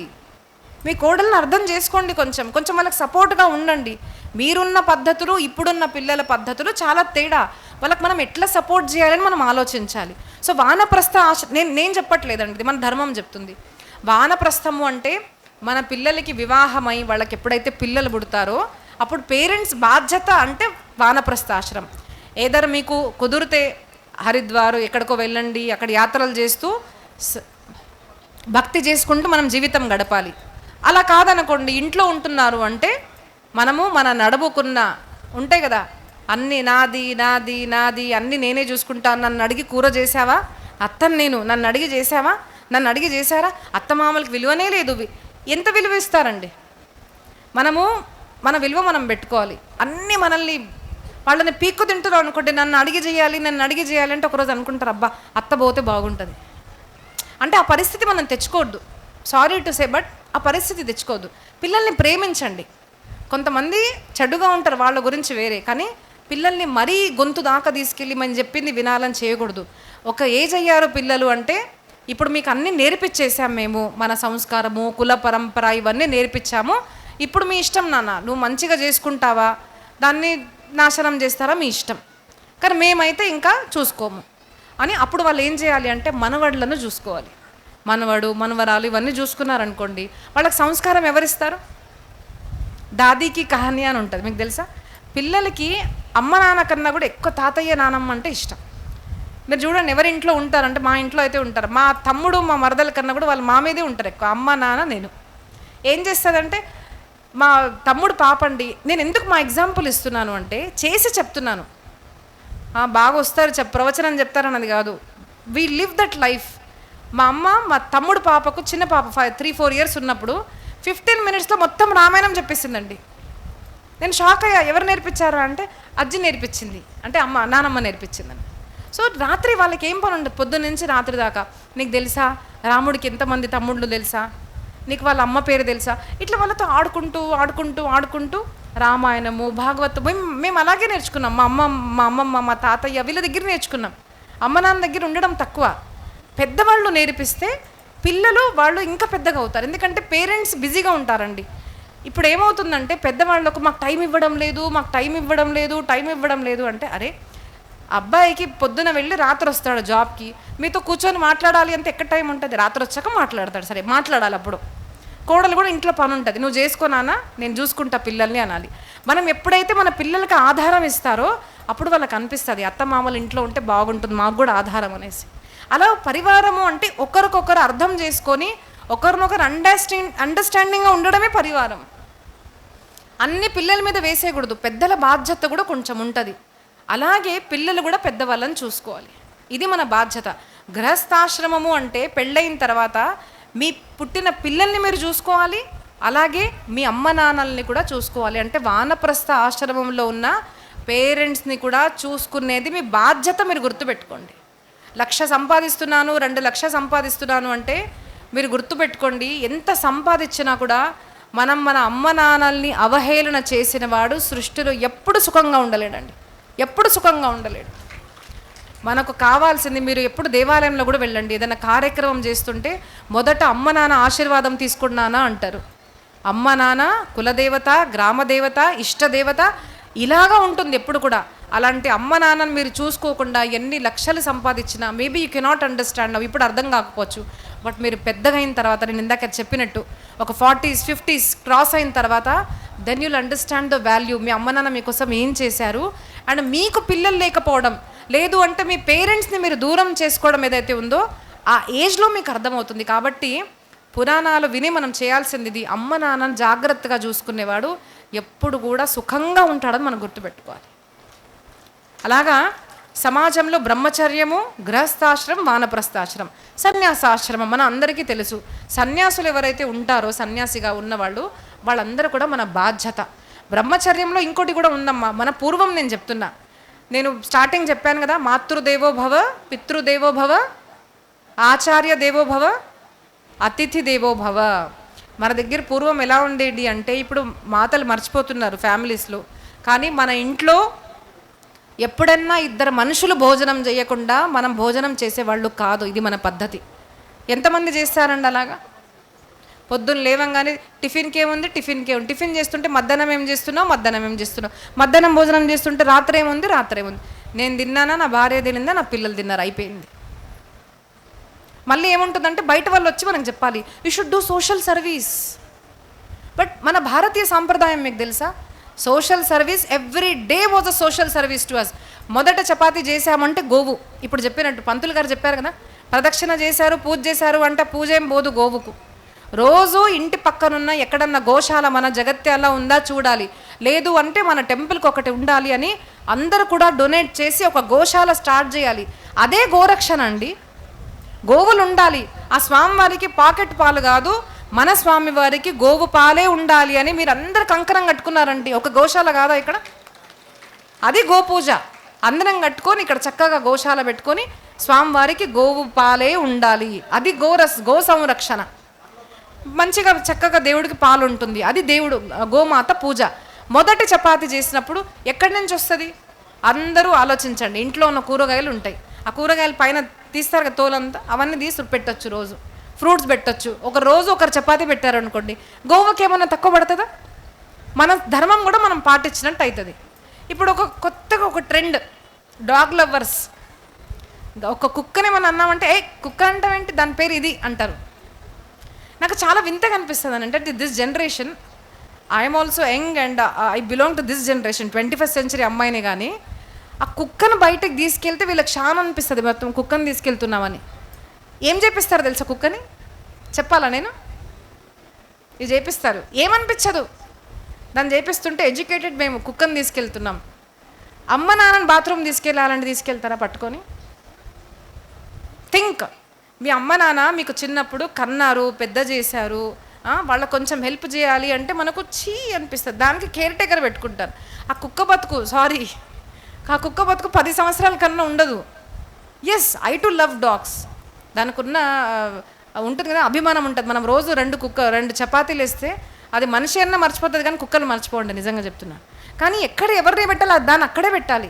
మీ కోడల్ని అర్థం చేసుకోండి, కొంచెం వాళ్ళకి సపోర్ట్గా ఉండండి. మీరున్న పద్ధతులు ఇప్పుడున్న పిల్లల పద్ధతులు చాలా తేడా. వాళ్ళకి మనం ఎట్లా సపోర్ట్ చేయాలని మనం ఆలోచించాలి. సో వానప్రస్థ నేను చెప్పట్లేదండి, ఇది మన ధర్మం చెప్తుంది. వానప్రస్థము అంటే మన పిల్లలకి వివాహమై వాళ్ళకి ఎప్పుడైతే పిల్లలు పుడతారో అప్పుడు పేరెంట్స్ బాధ్యత అంటే వానప్రస్థ ఆశ్రమం. ఏదర్ మీకు కుదిరితే హరిద్వార్ ఎక్కడికో వెళ్ళండి, అక్కడ యాత్రలు చేస్తూ భక్తి చేసుకుంటూ మనం జీవితం గడపాలి. అలా కాదనుకోండి, ఇంట్లో ఉంటున్నారు అంటే మనము మన నడుముకున్న ఉంటాయి కదా, అన్నీ నాది అన్నీ నేనే చూసుకుంటాను. నన్ను అడిగి కూర చేసావా? అత్తను నేను. నన్ను అడిగి చేసావా? నన్ను అడిగి చేశారా? అత్తమామలకి విలువనే లేదు. ఎంత విలువ ఇస్తారండి? మన విలువ మనం పెట్టుకోవాలి. అన్నీ మనల్ని వాళ్ళని పీక్కు తింటున్నాం అనుకోండి, నన్ను అడిగి చేయాలి అంటే ఒకరోజు అనుకుంటారు అబ్బా అత్త పోతే బాగుంటుంది అంటే ఆ పరిస్థితి మనం తెచ్చుకోవద్దు. సారీ టు సే, బట్ ఆ పరిస్థితి తెచ్చుకోవద్దు. పిల్లల్ని ప్రేమించండి. కొంతమంది చెడుగా ఉంటారు, వాళ్ళ గురించి వేరే, కానీ పిల్లల్ని మరీ గొంతు దాకా తీసుకెళ్ళి మనం చెప్పింది వినాలని చేయకూడదు. ఒక ఏజ్ అయ్యారు పిల్లలు అంటే ఇప్పుడు మీకు అన్నీ నేర్పించేసాం మేము, మన సంస్కారము, కుల పరంపర ఇవన్నీ నేర్పించాము. ఇప్పుడు మీ ఇష్టం నాన్న, నువ్వు మంచిగా చేసుకుంటావా, దాన్ని నాశనం చేస్తారా మీ ఇష్టం, కానీ మేమైతే ఇంకా చూసుకోము అని. అప్పుడు వాళ్ళు ఏం చేయాలి అంటే మనవళ్ళను చూసుకోవాలి. మనవడు మనవరాలు ఇవన్నీ చూసుకున్నారనుకోండి, వాళ్ళకి సంస్కారం ఎవరిస్తారు? దాదీకి కహాని అని ఉంటుంది, మీకు తెలుసా? పిల్లలకి అమ్మ నాన్న కన్నా కూడా ఎక్కువ తాతయ్య నానమ్మ అంటే ఇష్టం. మీరు చూడండి ఎవరి ఇంట్లో ఉంటారంటే, మా ఇంట్లో అయితే ఉంటారు, మా తమ్ముడు మా మరదల కన్నా కూడా వాళ్ళు మా మీదే ఉంటారు ఎక్కువ, అమ్మ నాన్న నేను. ఏం చేస్తుందంటే మా తమ్ముడు పాపండి, నేను ఎందుకు మా ఎగ్జాంపుల్ ఇస్తున్నాను అంటే చేసి చెప్తున్నాను. బాగా వస్తారు ప్రవచనం చెప్తారన్నది కాదు, వీ లివ్ దట్ లైఫ్. మా అమ్మ మా తమ్ముడు పాపకు, చిన్న పాప 3-4 years ఉన్నప్పుడు 15 minutesలో మొత్తం రామాయణం చెప్పేసిందండి. నేను షాక్ అయ్యా, ఎవరు నేర్పించారా అంటే అజ్జి నేర్పించింది అంటే నానమ్మ నేర్పించిందని. సో రాత్రి వాళ్ళకి ఏం పని ఉండదు, పొద్దున్న నుంచి రాత్రి దాకా. నీకు తెలుసా రాముడికి ఎంతమంది తమ్ముళ్ళు తెలుసా, నీకు వాళ్ళ అమ్మ పేరు తెలుసా, ఇట్లా వాళ్ళతో ఆడుకుంటూ రామాయణము భాగవతం మేము అలాగే నేర్చుకున్నాం. మా అమ్మమ్మ మా తాతయ్య వీళ్ళ దగ్గర నేర్చుకున్నాం. అమ్మ నాన్న దగ్గర ఉండడం తక్కువ. పెద్దవాళ్ళు నేర్పిస్తే పిల్లలు వాళ్ళు ఇంకా పెద్దగా అవుతారు. ఎందుకంటే పేరెంట్స్ బిజీగా ఉంటారండి. ఇప్పుడు ఏమవుతుందంటే పెద్దవాళ్ళకు మాకు టైం ఇవ్వడం లేదు అంటే, అరే అబ్బాయికి పొద్దున వెళ్ళి రాత్రి వస్తాడు జాబ్కి, మీతో కూర్చొని మాట్లాడాలి అంటే ఎక్కడ టైం ఉంటుంది? రాత్రి వచ్చాక మాట్లాడతాడు. సరే మాట్లాడాలి. అప్పుడు కోడలు కూడా ఇంట్లో పని ఉంటుంది, నువ్వు చేసుకోనానా నేను చూసుకుంటా పిల్లల్ని అనాలి. మనం ఎప్పుడైతే మన పిల్లలకి ఆధారం ఇస్తారో అప్పుడు వాళ్ళకి అనిపిస్తుంది అత్త మామలు ఇంట్లో ఉంటే బాగుంటుంది, మాకు కూడా ఆధారం అనేసి. అలా పరివారము అంటే ఒకరికొకరు అర్థం చేసుకొని ఒకరినొకరు అండర్స్టాండింగ్గా ఉండడమే పరివారం. అన్ని పిల్లల మీద వేసేయకూడదు, పెద్దల బాధ్యత కూడా కొంచెం ఉంటుంది. అలాగే పిల్లలు కూడా పెద్దవాళ్ళని చూసుకోవాలి, ఇది మన బాధ్యత. గృహస్థాశ్రమము అంటే పెళ్ళయిన తర్వాత మీ పుట్టిన పిల్లల్ని మీరు చూసుకోవాలి, అలాగే మీ అమ్మ నాన్నల్ని కూడా చూసుకోవాలి. అంటే వానప్రస్థ ఆశ్రమంలో ఉన్న పేరెంట్స్ని కూడా చూసుకునేది మీ బాధ్యత. మీరు గుర్తుపెట్టుకోండి. 1,00,000 సంపాదిస్తున్నాను 2,00,000 సంపాదిస్తున్నాను అంటే మీరు గుర్తుపెట్టుకోండి, ఎంత సంపాదించినా కూడా మన అమ్మ నాన్నల్ని అవహేళన చేసిన వాడు సృష్టిలో ఎప్పుడు సుఖంగా ఉండలేడండి, ఎప్పుడు సుఖంగా ఉండలేడు. మనకు కావాల్సింది, మీరు ఎప్పుడు దేవాలయంలో కూడా వెళ్ళండి, ఏదైనా కార్యక్రమం చేస్తుంటే మొదట అమ్మ నాన్న ఆశీర్వాదం తీసుకున్నానా అంటారు. అమ్మ నాన్న కులదేవత, గ్రామదేవత, ఇష్టదేవత ఇలాగా ఉంటుంది ఎప్పుడు కూడా. అలాంటి అమ్మ నాన్నని మీరు చూసుకోకుండా ఎన్ని లక్షలు సంపాదించినా మేబీ యూ కెనాట్ అండర్స్టాండ్, ఇప్పుడు అర్థం కాకపోవచ్చు, బట్ మీరు పెద్దగా అయిన తర్వాత, నేను ఇందాక చెప్పినట్టు ఒక 40s 50s క్రాస్ అయిన తర్వాత then you'll understand the value. మీ అమ్మ నాన్న మీకోసం ఏం చేశారు, అండ్ మీకు పిల్లలు లేకపోవడం లేదు అంటే మీ పేరెంట్స్ని మీరు దూరం చేసుకోవడం ఏదైతే ఉందో ఆ ఏజ్లో మీకు అర్థమవుతుంది. కాబట్టి పురాణాలు విని మనం చేయాల్సింది ఇది, అమ్మ నాన్నని జాగ్రత్తగా చూసుకునేవాడు ఎప్పుడు కూడా సుఖంగా ఉంటాడని మనం గుర్తుపెట్టుకోవాలి. అలాగా సమాజంలో బ్రహ్మచర్యము, గృహస్థాశ్రమం, వానప్రస్థాశ్రమం, సన్యాసాశ్రమం మన అందరికీ తెలుసు. సన్యాసులు ఎవరైతే ఉంటారో సన్యాసిగా ఉన్నవాళ్ళు వాళ్ళందరూ కూడా మన బాధ్యత. బ్రహ్మచర్యంలో ఇంకోటి కూడా ఉందమ్మా, మన పూర్వం నేను చెప్తున్నా, నేను స్టార్టింగ్ చెప్పాను కదా, మాతృదేవో భవ, పితృదేవో భవ, ఆచార్య దేవో భవ, అతిథి దేవో భవ. మన దగ్గర పూర్వం ఎలా ఉండేది అంటే, ఇప్పుడు మాతలు మర్చిపోతున్నారు ఫ్యామిలీస్లో, కానీ మన ఇంట్లో ఎప్పుడన్నా 2 మనుషులు భోజనం చేయకుండా మనం భోజనం చేసేవాళ్ళు కాదు, ఇది మన పద్ధతి. ఎంతమంది చేస్తారండి అలాగా? పొద్దున్న లేవంగానే టిఫిన్కి ఏముంది, టిఫిన్ చేస్తుంటే మధ్యాహ్నం ఏం చేస్తున్నావు, మధ్యాహ్నం భోజనం చేస్తుంటే రాత్రి ఏముంది, నేను తిన్నానా, నా భార్య తినిందా, నా పిల్లలు తిన్నారు, అయిపోయింది. మళ్ళీ ఏముంటుందంటే బయట వాళ్ళు వచ్చి మనకు చెప్పాలి, you should do social service. But మన భారతీయ సాంప్రదాయం మీకు తెలుసా, social service every day was a social service to us. మొదట చపాతీ చేసామంటే గోవు, ఇప్పుడు చెప్పినట్టు పంతులు గారు చెప్పారు కదా, ప్రదక్షిణ చేశారు, పూజ చేశారు అంటే పూజ ఏం పోదు గోవుకు. రోజు ఇంటి పక్కనున్న ఎక్కడన్నా గోశాల మన జగత్యాల ఉందా చూడాలి, లేదు అంటే మన టెంపుల్కి ఒకటి ఉండాలి అని అందరూ కూడా డొనేట్ చేసి ఒక గోశాల స్టార్ట్ చేయాలి. అదే గోరక్షణ అండి. గోవులు ఉండాలి. ఆ స్వామివారికి పాకెట్ పాలు కాదు, మన స్వామి వారికి గోవు పాలే ఉండాలి అని మీరు అందరు కంకణం కట్టుకున్నారండి. ఒక గోశాల కాదా ఇక్కడ? అది గోపూజ. అందరం కట్టుకొని ఇక్కడ చక్కగా గోశాల పెట్టుకొని స్వామివారికి గోవు పాలే ఉండాలి. అది గో సంరక్షణ. మంచిగా చక్కగా దేవుడికి పాలు ఉంటుంది. అది దేవుడు గోమాత పూజ. మొదటి చపాతి చేసినప్పుడు ఎక్కడి నుంచి వస్తుంది? అందరూ ఆలోచించండి. ఇంట్లో ఉన్న కూరగాయలు ఉంటాయి, ఆ కూరగాయలు పైన తీస్తారు కదా తోలంతా, అవన్నీ తీసి పెట్టచ్చు. రోజు ఫ్రూట్స్ పెట్టచ్చు. ఒక రోజు ఒకరు చపాతి పెట్టారనుకోండి, గోవుకి ఏమన్నా తక్కువ పడుతుందా? మన ధర్మం కూడా మనం పాటించినట్టు అవుతుంది. ఇప్పుడు కొత్తగా ఒక ట్రెండ్, డాగ్ లవర్స్. ఒక కుక్కని మనం అన్నామంటే కుక్క అంటావేంటి, దాని పేరు ఇది అంటారు. నాకు చాలా వింతగా అనిపిస్తుంది అని అంటే this generation, I'm also young and I belong to this generation, 21st century అమ్మాయిని. కానీ ఆ కుక్కను బయటకు తీసుకెళ్తే వీళ్ళకి చాలా అనిపిస్తుంది, మొత్తం కుక్కను తీసుకెళ్తున్నామని. ఏం చేపిస్తారు తెలుసా కుక్కని? చెప్పాలా నేను? ఇది చేపిస్తారు, ఏమనిపించదు. దాన్ని చేపిస్తుంటే ఎడ్యుకేటెడ్ మేము కుక్కను తీసుకెళ్తున్నాం. అమ్మ నాన్నని బాత్రూమ్ తీసుకెళ్ళాలంటే తీసుకెళ్తారా పట్టుకొని? థింక్, మీ అమ్మ నాన్న మీకు చిన్నప్పుడు కన్నారు, పెద్ద చేశారు, వాళ్ళకు కొంచెం హెల్ప్ చేయాలి అంటే మనకు చీ అనిపిస్తుంది. దానికి కేర్ టేకర్ పెట్టుకుంటారు. ఆ కుక్క బతుకు 10 సంవత్సరాల కన్నా ఉండదు. Yes, I too love dogs. దానికి ఉన్న ఉంటుంది కదా, అభిమానం ఉంటుంది. మనం రోజు 2 చపాతీలు వేస్తే అది మనిషి అన్న మర్చిపోతుంది, కానీ కుక్కలు మర్చిపోండి, నిజంగా చెప్తున్నా. కానీ ఎవరిని పెట్టాలి, దాన్ని అక్కడే పెట్టాలి.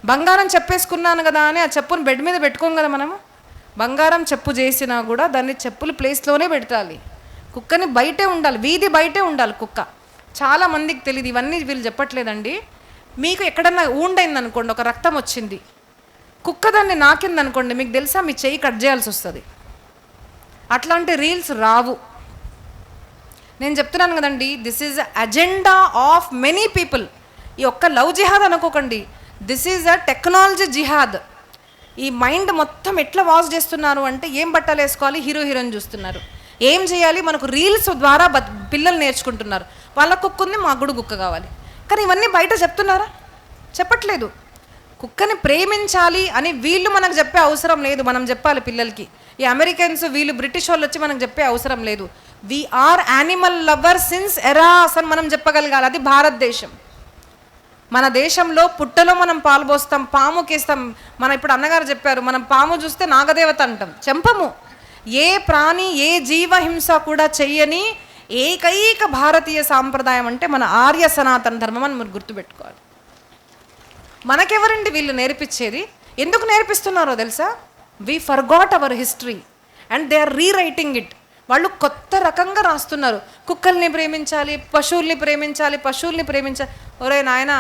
బంగారం చెప్పేసుకున్నాను కదా అని ఆ చెప్పును బెడ్ మీద పెట్టుకోం కదా మనము. బంగారం చెప్పు చేసినా కూడా దాన్ని చెప్పులు ప్లేస్లోనే పెట్టాలి. కుక్కని బయటే ఉండాలి, వీధి బయటే ఉండాలి కుక్క. చాలా మందికి తెలియదు, ఇవన్నీ వీళ్ళు చెప్పట్లేదండి. మీకు ఎక్కడన్నా ఊండైంది అనుకోండి, ఒక రక్తం వచ్చింది, కుక్క దాన్ని నాకింది అనుకోండి, మీకు తెలుసా మీ చెయ్యి కట్ చేయాల్సి వస్తుంది. అట్లాంటి రీల్స్ రావు. నేను చెప్తున్నాను కదండి, this is agenda of many people. ఈ ఒక్క లవ్ జిహాద్ అనుకోకండి, దిస్ ఈజ్ అ టెక్నాలజీ జిహాద్. ఈ మైండ్ మొత్తం ఎట్లా వాష్ చేస్తున్నారు అంటే, ఏం బట్టలు వేసుకోవాలి, హీరోయిన్ చూస్తున్నారు, ఏం చేయాలి, మనకు రీల్స్ ద్వారా పిల్లలు నేర్చుకుంటున్నారు. వాళ్ళ కుక్క ఉంది, మాకు కూడా కుక్క కావాలి. కానీ ఇవన్నీ బయట చెప్తున్నారా? చెప్పట్లేదు. కుక్కని ప్రేమించాలి అని వీళ్ళు మనకు చెప్పే అవసరం లేదు, మనం చెప్పాలి పిల్లలకి. ఈ అమెరికన్స్ వీళ్ళు బ్రిటిష్ వాళ్ళు వచ్చి మనకు చెప్పే అవసరం లేదు. We are animal lover since eras అని మనం చెప్పగలగాలి. అది భారతదేశం. మన దేశంలో పుట్టలో మనం పాలు పోస్తాం, పాముకేస్తాం. మన ఇప్పుడు అన్నగారు చెప్పారు, మనం పాము చూస్తే నాగదేవత అంటాం, చెంపము. ఏ ప్రాణి ఏ జీవహింస కూడా చెయ్యని ఏకైక భారతీయ సాంప్రదాయం అంటే మన ఆర్య సనాతన ధర్మం అని మీరు గుర్తుపెట్టుకోవాలి. మనకెవరండి వీళ్ళు నేర్పించేది? ఎందుకు నేర్పిస్తున్నారో తెలుసా? We forgot our history and they are rewriting it. వాళ్ళు కొత్త రకంగా రాస్తున్నారు. కుక్కల్ని ప్రేమించాలి, పశువుల్ని ప్రేమించాలి. ఒరే నాయనా,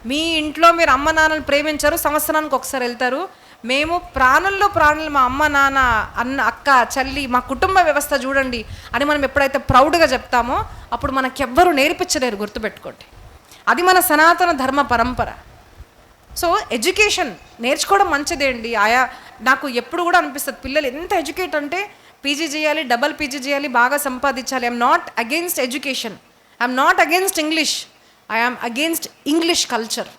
మీ ఇంట్లో మీరు అమ్మ నాన్నలు ప్రేమించారు, సంవత్సరానికి ఒకసారి వెళ్తారు. మేము ప్రాణులు మా అమ్మ నాన్న, అన్న, అక్క, చెల్లి, మా కుటుంబ వ్యవస్థ చూడండి అని మనం ఎప్పుడైతే ప్రౌడ్గా చెప్తామో అప్పుడు మనకెవ్వరు నేర్పించలేరు, గుర్తుపెట్టుకోండి. అది మన సనాతన ధర్మ పరంపర. సో ఎడ్యుకేషన్ నేర్చుకోవడం మంచిదే అండి. నాకు ఎప్పుడు కూడా అనిపిస్తుంది, పిల్లలు ఎంత ఎడ్యుకేట్ అంటే పీజీ చేయాలి, డబల్ పీజీ చేయాలి, బాగా సంపాదించాలి. I'm not against education, I'm not against English, I'm against English culture.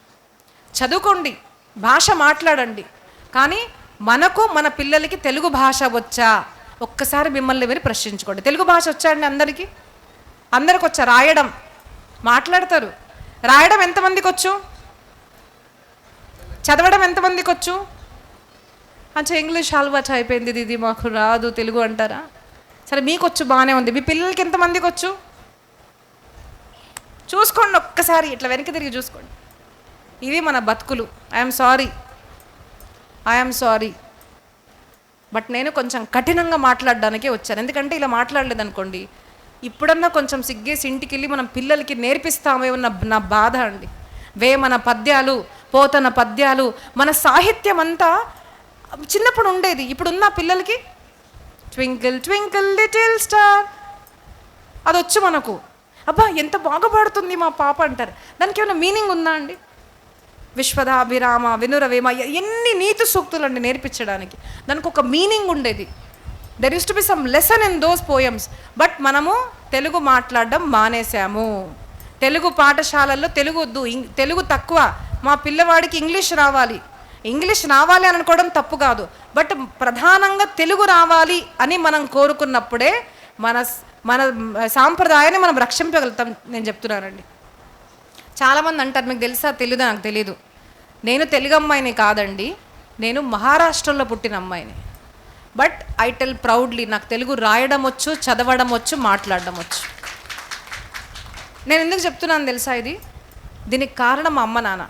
చదువుకోండి, భాష మాట్లాడండి, కానీ మనకు మన పిల్లలకి తెలుగు భాష వచ్చా? ఒక్కసారి మిమ్మల్ని మీరు ప్రశ్నించుకోండి. తెలుగు భాష వచ్చా అండి అందరికి వచ్చా? రాయడం మాట్లాడతారు, రాయడం ఎంతమందికి వచ్చు? చదవడం ఎంతమందికి వచ్చు? అంటే ఇంగ్లీష్ అలవాటు అయిపోయింది, ఇది మాకు రాదు తెలుగు అంటారా? సరే, మీకు వచ్చు, బాగానే ఉంది. మీ పిల్లలకి ఎంతమందికి వచ్చు? చూసుకోండి, ఒక్కసారి ఇట్లా వెనక్కి తిరిగి చూసుకోండి. ఇవి మన బతుకులు. ఐఎమ్ సారీ, బట్ నేను కొంచెం కఠినంగా మాట్లాడడానికే వచ్చాను. ఎందుకంటే ఇలా మాట్లాడలేదనుకోండి, ఇప్పుడన్నా కొంచెం సిగ్గేసి ఇంటికి వెళ్ళి మనం పిల్లలకి నేర్పిస్తామే ఉన్న నా బాధ అండి. వేమన పద్యాలు, పోతన పద్యాలు, మన సాహిత్యం అంతా చిన్నప్పుడు ఉండేది. ఇప్పుడున్న పిల్లలకి ట్వింకిల్ ట్వింకిల్ లిటిల్ స్టార్ అది వచ్చు మనకు. అబ్బా ఎంత బాగా పాడుతుంది మా పాప అంటారు. దానికి ఏమైనా మీనింగ్ ఉందా అండి? విశ్వదాభిరామ వినురవేమ, ఎన్ని నీతి సూక్తులు అండి నేర్పించడానికి. దానికి ఒక మీనింగ్ ఉండేది. There use to be some lesson in those poems. But మనము తెలుగు మాట్లాడడం మానేశాము. తెలుగు పాఠశాలల్లో తెలుగు తక్కువ. మా పిల్లవాడికి ఇంగ్లీష్ రావాలి అని అనుకోవడం తప్పు కాదు. బట్ ప్రధానంగా తెలుగు రావాలి అని మనం కోరుకున్నప్పుడే మన సాంప్రదాయాన్ని మనం రక్షించగలుగుతాం. నేను చెప్తున్నానండి. చాలామంది అంటారు, మీకు తెలుసా తెలీదా? నాకు తెలీదు. నేను తెలుగు అమ్మాయిని కాదండి, నేను మహారాష్ట్రలో పుట్టిన అమ్మాయిని. బట్ ఐ టెల్ ప్రౌడ్లీ, నాకు తెలుగు రాయడం వచ్చు, చదవడం వచ్చు, మాట్లాడడం వచ్చు. నేను ఎందుకు చెప్తున్నాను తెలుసా ఇది? దీనికి కారణం మా అమ్మ నాన్న.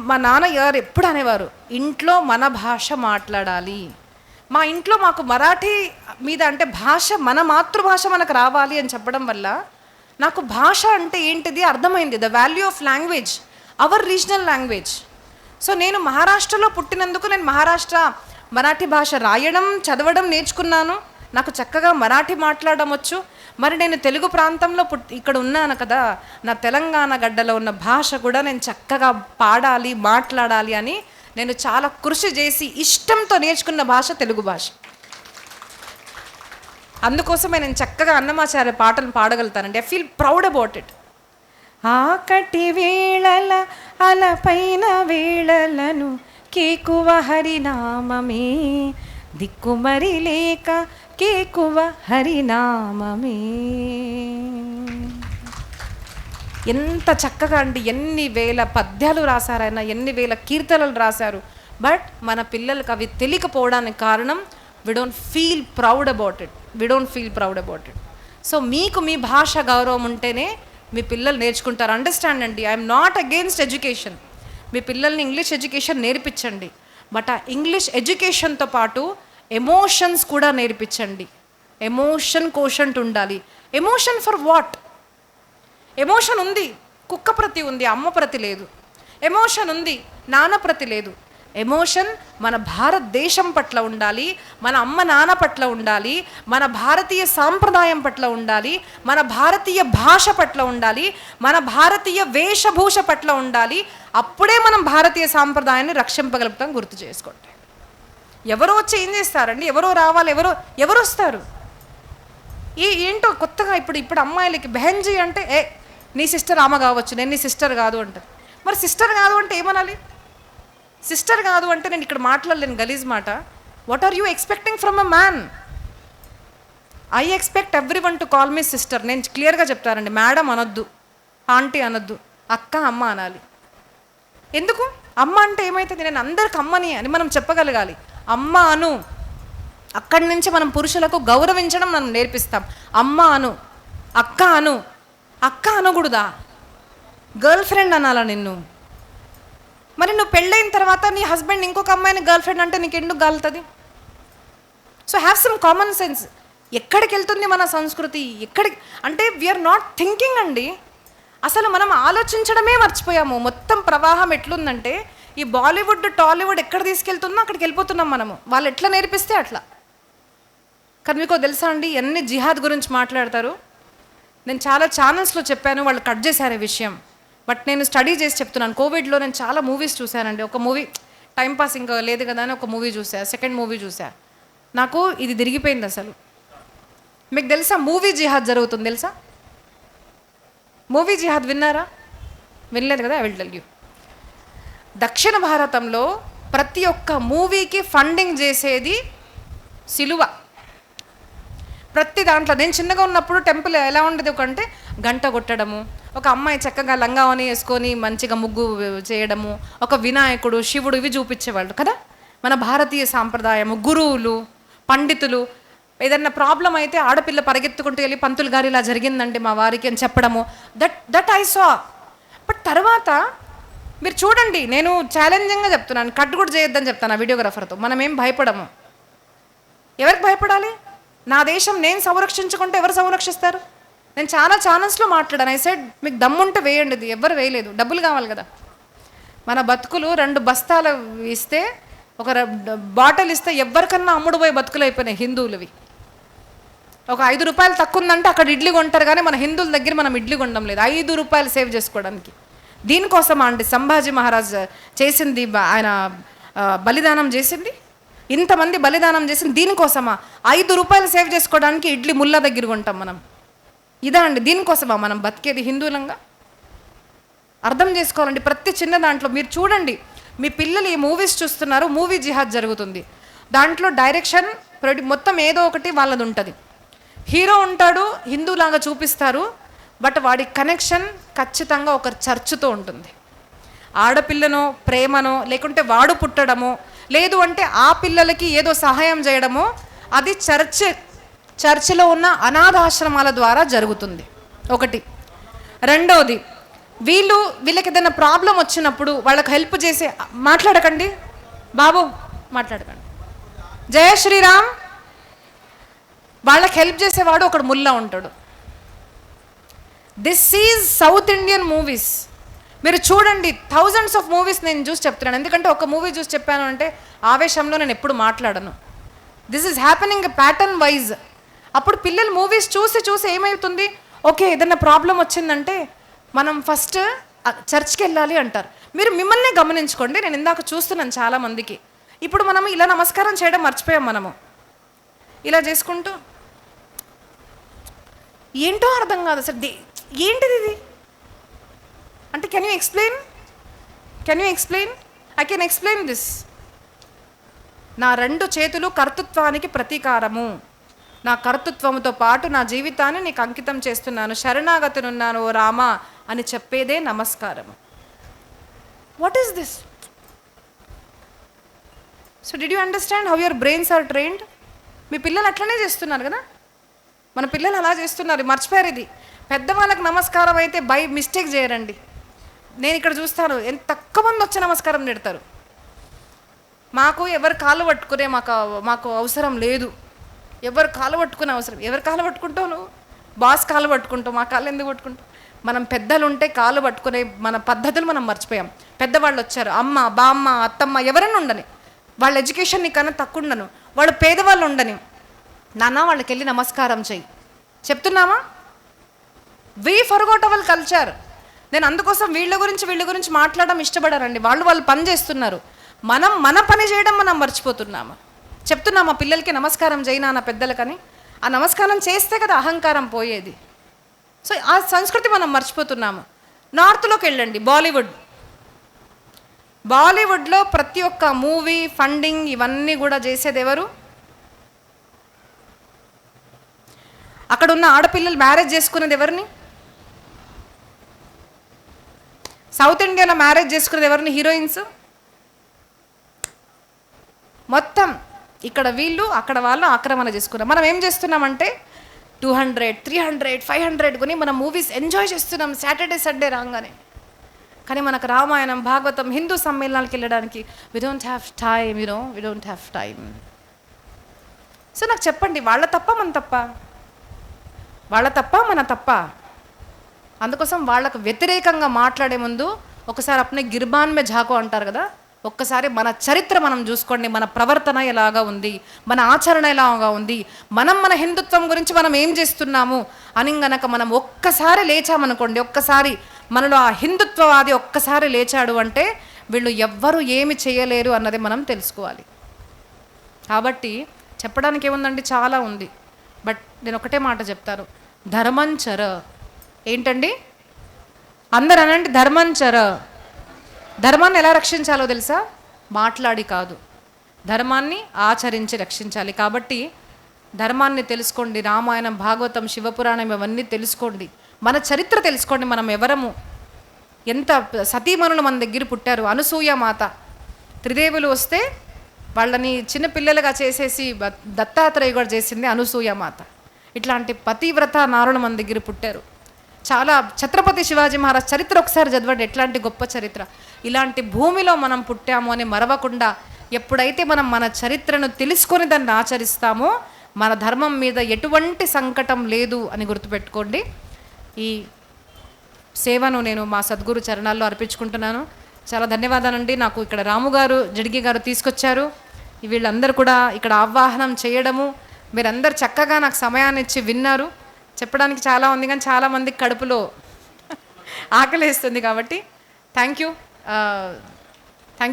మా నాన్న గారు ఎప్పుడు అనేవారు, ఇంట్లో మన భాష మాట్లాడాలి. మా ఇంట్లో మాకు మరాఠీ మీద అంటే భాష, మన మాతృభాష మనకు రావాలి అని చెప్పడం వల్ల నాకు భాష అంటే ఏంటిది అర్థమైంది. The value of language, our regional language. So నేను మహారాష్ట్రలో పుట్టినందుకు నేను మరాఠీ భాష రాయడం, చదవడం నేర్చుకున్నాను. నాకు చక్కగా మరాఠీ మాట్లాడడం వచ్చు. మరి నేను తెలుగు ప్రాంతంలో ఇక్కడ ఉన్నాను కదా, నా తెలంగాణ గడ్డలో ఉన్న భాష కూడా నేను చక్కగా పాడాలి, మాట్లాడాలి అని నేను చాలా కృషి చేసి ఇష్టంతో నేర్చుకున్న భాష తెలుగు భాష. అందుకోసమే నేను చక్కగా అన్నమాచార్య పాటలు పాడగలుగుతానండి. I feel proud about it. ఆకటి వేళల అలపైన వేళలను కేకువ హరినామమే, దిక్కుమరి లేక కేకువ హరినామమే. ఎంత చక్కగా అండి, ఎన్ని వేల పద్యాలు రాశారైనా, ఎన్ని వేల కీర్తనలు రాశారు. బట్ మన పిల్లలకు అవి తెలియకపోవడానికి కారణం we don't feel proud about it. So మీకు మీ భాష గౌరవం ఉంటేనే మీ పిల్లలు నేర్చుకుంటారు. అండర్స్టాండ్ అండి, ఐఎమ్ నాట్ అగెయిన్స్ట్ ఎడ్యుకేషన్. మీ పిల్లల్ని ఇంగ్లీష్ ఎడ్యుకేషన్ నేర్పించండి. బట్ ఆ ఇంగ్లీష్ ఎడ్యుకేషన్తో పాటు ఎమోషన్స్ కూడా నేర్పించండి. ఎమోషన్ కోషంట్ ఉండాలి. Emotion for what? ఎమోషన్ ఉంది, కుక్క ప్రతి ఉంది, అమ్మ ప్రతి లేదు. ఎమోషన్ ఉంది, నాన్న ప్రతి లేదు. ఎమోషన్ మన భారతదేశం పట్ల ఉండాలి, మన అమ్మ నాన్న పట్ల ఉండాలి, మన భారతీయ సాంప్రదాయం పట్ల ఉండాలి, మన భారతీయ భాష పట్ల ఉండాలి, మన భారతీయ వేషభూష పట్ల ఉండాలి. అప్పుడే మనం భారతీయ సాంప్రదాయాన్ని రక్షింపగలుగుతాం. గుర్తు చేసుకోండి. ఎవరో వచ్చి ఏం చేస్తారండి? ఎవరో రావాలి, ఎవరు వస్తారు? ఏంటో కొత్తగా ఇప్పుడు అమ్మాయిలకి బెహంజీ అంటే నీ సిస్టర్ ఆమె కావచ్చు, నేను నీ సిస్టర్ కాదు అంటారు. మరి సిస్టర్ కాదు అంటే ఏమనాలి? సిస్టర్ కాదు అంటే నేను ఇక్కడ మాట్లాడలేను గలీజ్ మాట. What are you expecting from a man? I expect every one to call me sister. నేను క్లియర్గా చెప్తానండి, మేడం అనొద్దు, ఆంటీ అనొద్దు, అక్క అమ్మ అనాలి. ఎందుకు? అమ్మ అంటే ఏమవుతుంది? నేను అందరికి అమ్మని అని మనం చెప్పగలగాలి. అమ్మ అను. అక్కడి నుంచి మనం పురుషులకు గౌరవించడం మనం నేర్పిస్తాం. అమ్మ అను, అక్క అను. అక్క అనకూడదా? గర్ల్ ఫ్రెండ్ అనాలా నిన్ను? మరి నువ్వు పెళ్ళైన తర్వాత నీ హస్బెండ్ ఇంకొక అమ్మాయిని గర్ల్ ఫ్రెండ్ అంటే నీకు ఎందుకు గాలుతుంది? So have some common sense. ఎక్కడికి వెళ్తుంది మన సంస్కృతి? అంటే వీఆర్ నాట్ థింకింగ్ అండి. అసలు మనం ఆలోచించడమే మర్చిపోయాము. మొత్తం ప్రవాహం ఎట్లుందంటే ఈ బాలీవుడ్ టాలీవుడ్ ఎక్కడ తీసుకెళ్తుందో అక్కడికి వెళ్ళిపోతున్నాం మనము. వాళ్ళు ఎట్లా నేర్పిస్తే అట్లా. కానీ మీకు తెలుసా అండి, ఎన్ని జిహాద్ గురించి మాట్లాడతారు. నేను చాలా ఛానల్స్లో చెప్పాను, వాళ్ళు కట్ చేశారు ఈ విషయం. బట్ నేను స్టడీ చేసి చెప్తున్నాను. కోవిడ్లో నేను చాలా మూవీస్ చూశానండి. ఒక మూవీ టైంపాస్ ఇంకా లేదు కదా అని ఒక మూవీ చూసా, సెకండ్ మూవీ చూసా. నాకు ఇది తిరిగిపోయింది అసలు. మీకు తెలుసా మూవీ జిహాద్ జరుగుతుంది తెలుసా? మూవీ జిహాద్ విన్నారా? వినలేదు కదా? I will tell you. దక్షిణ భారతంలో ప్రతి ఒక్క మూవీకి ఫండింగ్ చేసేది సిలువ. ప్రతి దాంట్లో నేను చిన్నగా ఉన్నప్పుడు టెంపుల్ ఎలా ఉండేది అంటే గంట కొట్టడము, ఒక అమ్మాయి చక్కగా లంగావని వేసుకొని మంచిగా ముగ్గు చేయడము, ఒక వినాయకుడు, శివుడు, ఇవి చూపించేవాళ్ళు కదా. మన భారతీయ సాంప్రదాయము, గురువులు, పండితులు. ఏదన్నా ప్రాబ్లం అయితే ఆడపిల్ల పరిగెత్తుకుంటూ వెళ్ళి పంతులు గారు ఇలా జరిగిందండి మా వారికి అని చెప్పడము. That I saw. బట్ తర్వాత మీరు చూడండి, నేను ఛాలెంజింగ్గా చెప్తున్నాను, కట్ కూడా చేయొద్దని చెప్తాను ఆ వీడియోగ్రాఫర్తో. మనం ఏం భయపడము. ఎవరికి భయపడాలి? నా దేశం నేను సంరక్షించుకుంటే ఎవరు సంరక్షిస్తారు? నేను చాలా ఛానల్స్లో మాట్లాడాను. ఐ సెడ్ మీకు దమ్ముంటే వేయండి. ఇది ఎవరు వేయలేదు, డబ్బులు కావాలి కదా. మన బతుకులు 2 బస్తాలు ఇస్తే, ఒక బాటిల్ ఇస్తే ఎవరికన్నా అమ్ముడు పోయి బతుకులు అయిపోయినాయి హిందువులవి. ఒక 5 రూపాయలు తక్కువ ఉందంటే అక్కడ ఇడ్లీ కొంటారు, కానీ మన హిందువుల దగ్గర మనం ఇడ్లీ కొనడం లేదు 5 రూపాయలు సేవ్ చేసుకోవడానికి. దీనికోసం అండి సంభాజీ మహారాజ్ చేసింది, ఆయన బలిదానం చేసింది. ఇంతమంది బలిదానం చేసింది దీనికోసమా? 5 రూపాయలు సేవ్ చేసుకోవడానికి ఇడ్లీ ముల్లా దగ్గర కొంటాం మనం. ఇదా అండి దీనికోసమా మనం బతికేది హిందువులంగా? అర్థం చేసుకోవాలండి. ప్రతి చిన్న దాంట్లో మీరు చూడండి, మీ పిల్లలు ఈ మూవీస్ చూస్తున్నారు, మూవీ జిహాద్ జరుగుతుంది. దాంట్లో డైరెక్షన్ మొత్తం ఏదో ఒకటి వాళ్ళది ఉంటుంది. హీరో ఉంటాడు, హిందూలాగా చూపిస్తారు, బట్ వాడి కనెక్షన్ ఖచ్చితంగా ఒక చర్చ్తో ఉంటుంది. ఆడపిల్లనో ప్రేమనో లేకుంటే వాడు పుట్టడమో లేదు అంటే ఆ పిల్లలకి ఏదో సహాయం చేయడమో అది చర్చిలో ఉన్న అనాథాశ్రమాల ద్వారా జరుగుతుంది. ఒకటి. రెండవది, వీళ్ళకి ఏదైనా ప్రాబ్లం వచ్చినప్పుడు వాళ్ళకి హెల్ప్ చేసే, మాట్లాడకండి బాబు, మాట్లాడకండి, జయ శ్రీరామ్, వాళ్ళకి హెల్ప్ చేసేవాడు ఒకడు ముల్లా ఉంటాడు. This is south Indian movies. మీరు చూడండి, థౌజండ్స్ ఆఫ్ మూవీస్ నేను చూసి చెప్తున్నాను. ఎందుకంటే ఒక మూవీ చూసి చెప్పాను అంటే ఆవేశంలో నేను ఎప్పుడు మాట్లాడను. This is happening pattern wise. అప్పుడు పిల్లలు మూవీస్ చూసి చూసి ఏమవుతుంది, ఓకే ఏదైనా ప్రాబ్లం వచ్చిందంటే మనం ఫస్ట్ చర్చ్కి వెళ్ళాలి అంటారు. మీరు మిమ్మల్ని గమనించుకోండి, నేను ఇందాక చూస్తున్నాను చాలామందికి. ఇప్పుడు మనం ఇలా నమస్కారం చేయడం మర్చిపోయాం. మనము ఇలా చేసుకుంటూ ఏంటో అర్థం కాదు అసలు, ఏంటిది ఇది అంటే, can you explain? I can explain this. నా 2 చేతులు కర్తృత్వానికి ప్రతీకారము. నా కర్తృత్వంతో పాటు నా జీవితాన్ని నీకు అంకితం చేస్తున్నాను, శరణాగతినున్నాను ఓ రామా అని చెప్పేదే నమస్కారము. What is this? So did you understand how your brains are trained? మీ పిల్లలు అట్లనే చేస్తున్నారు కదా, మన పిల్లలు అలా చేస్తున్నారు, మర్చిపోయారు ఇది. పెద్దవాళ్ళకి నమస్కారం అయితే బై మిస్టేక్ చేయరండి. నేను ఇక్కడ చూస్తాను, ఎంత తక్కువ మంది వచ్చి నమస్కారం పెడతారు. మాకు ఎవరు కాళ్ళు పట్టుకునే మాకు అవసరం లేదు. ఎవరు కాళ్ళు పట్టుకునే అవసరం, ఎవరు కాళ్ళు పట్టుకుంటావు నువ్వు? బాస్ కాళ్ళు పట్టుకుంటావు, మా కాళ్ళు ఎందుకు పట్టుకుంటావు? మనం పెద్దలు ఉంటే కాళ్ళు పట్టుకునే మన పద్ధతులు మనం మర్చిపోయాం. పెద్దవాళ్ళు వచ్చారు, అమ్మ బామ్మ అత్తమ్మ ఎవరైనా ఉండని, వాళ్ళ ఎడ్యుకేషన్ నీకన్నా తక్కువ ఉండను, వాళ్ళు పేదవాళ్ళు ఉండని, నాన్న వాళ్ళకి వెళ్ళి నమస్కారం చెయ్యి చెప్తున్నామా? We forgot our culture. నేను అందుకోసం వీళ్ళ గురించి మాట్లాడడం ఇష్టపడారండి. వాళ్ళు పని చేస్తున్నారు, మనం మన పని చేయడం మనం మర్చిపోతున్నాము. చెప్తున్నామా పిల్లలకి నమస్కారం చేయనా నా పెద్దలకని? ఆ నమస్కారం చేస్తే కదా అహంకారం పోయేది. సో ఆ సంస్కృతి మనం మర్చిపోతున్నాము. నార్త్లోకి వెళ్ళండి, బాలీవుడ్లో ప్రతి ఒక్క మూవీ ఫండింగ్ ఇవన్నీ కూడా చేసేది ఎవరు? అక్కడ ఉన్న ఆడపిల్లలు మ్యారేజ్ చేసుకునేది ఎవరిని? సౌత్ ఇండియాలో మ్యారేజ్ చేసుకునేది ఎవరిని? హీరోయిన్స్. మొత్తం ఇక్కడ వీళ్ళు అక్కడ వాళ్ళు ఆక్రమణ చేసుకున్నారు. మనం ఏం చేస్తున్నామంటే 200, 300, 500 కొని మనం మూవీస్ ఎంజాయ్ చేస్తున్నాం సాటర్డే సండే రాగానే. కానీ మనకు రామాయణం భాగవతం హిందూ సమ్మేళనాలకు వెళ్ళడానికి we don't have time. So నాకు చెప్పండి, వాళ్ళ తప్ప మన తప్ప? అందుకోసం వాళ్ళకు వ్యతిరేకంగా మాట్లాడే ముందు ఒకసారి అప్నే గిర్బాన్ మే ఝాకో అంటారు కదా, ఒక్కసారి మన చరిత్ర మనం చూసుకోండి. మన ప్రవర్తన ఎలాగా ఉంది, మన ఆచరణ ఎలాగా ఉంది, మన హిందుత్వం గురించి మనం ఏం చేస్తున్నాము అని గనక మనం ఒక్కసారి లేచామనుకోండి, ఒక్కసారి మనలో ఆ హిందుత్వవాది ఒక్కసారి లేచాడు అంటే వీళ్ళు ఎవ్వరూ ఏమి చేయలేరు అన్నది మనం తెలుసుకోవాలి. కాబట్టి చెప్పడానికి ఏముందండి, చాలా ఉంది. బట్ నేను ఒకటే మాట చెప్తాను, ధర్మంచర. ఏంటండి? అందరు అనండి, ధర్మంచర. ధర్మాన్ని ఎలా రక్షించాలో తెలుసా? మాట్లాడి కాదు, ధర్మాన్ని ఆచరించి రక్షించాలి. కాబట్టి ధర్మాన్ని తెలుసుకోండి. రామాయణం భాగవతం శివపురాణం ఇవన్నీ తెలుసుకోండి. మన చరిత్ర తెలుసుకోండి. మనం ఎవరము, ఎంత సతీమణులు మన దగ్గర పుట్టారు. అనసూయ మాత, త్రిదేవులు వస్తే వాళ్ళని చిన్నపిల్లలుగా చేసేసి దత్తాత్రేయ కూడా చేసింది అనసూయ మాత. ఇట్లాంటి పతివ్రత నారులు మన దగ్గర పుట్టారు. చాలా ఛత్రపతి శివాజీ మహారాజ్ చరిత్ర ఒకసారి చదవండి, ఎట్లాంటి గొప్ప చరిత్ర. ఇలాంటి భూమిలో మనం పుట్టాము అని మరవకుండా ఎప్పుడైతే మనం మన చరిత్రను తెలుసుకొని దాన్ని ఆచరిస్తామో మన ధర్మం మీద ఎటువంటి సంకటం లేదు అని గుర్తుపెట్టుకోండి. ఈ సేవను నేను మా సద్గురు చరణాల్లో అర్పించుకుంటున్నాను. చాలా ధన్యవాదాలండి. నాకు ఇక్కడ రాము గారు, జడిగి గారు తీసుకొచ్చారు. వీళ్ళందరూ కూడా ఇక్కడ ఆహ్వానం చేయడము, మీరందరూ చక్కగా నాకు సమయాన్ని ఇచ్చి విన్నారు. చెప్పడానికి చాలా ఉంది కానీ చాలామందికి కడుపులో ఆకలిస్తుంది. కాబట్టి థ్యాంక్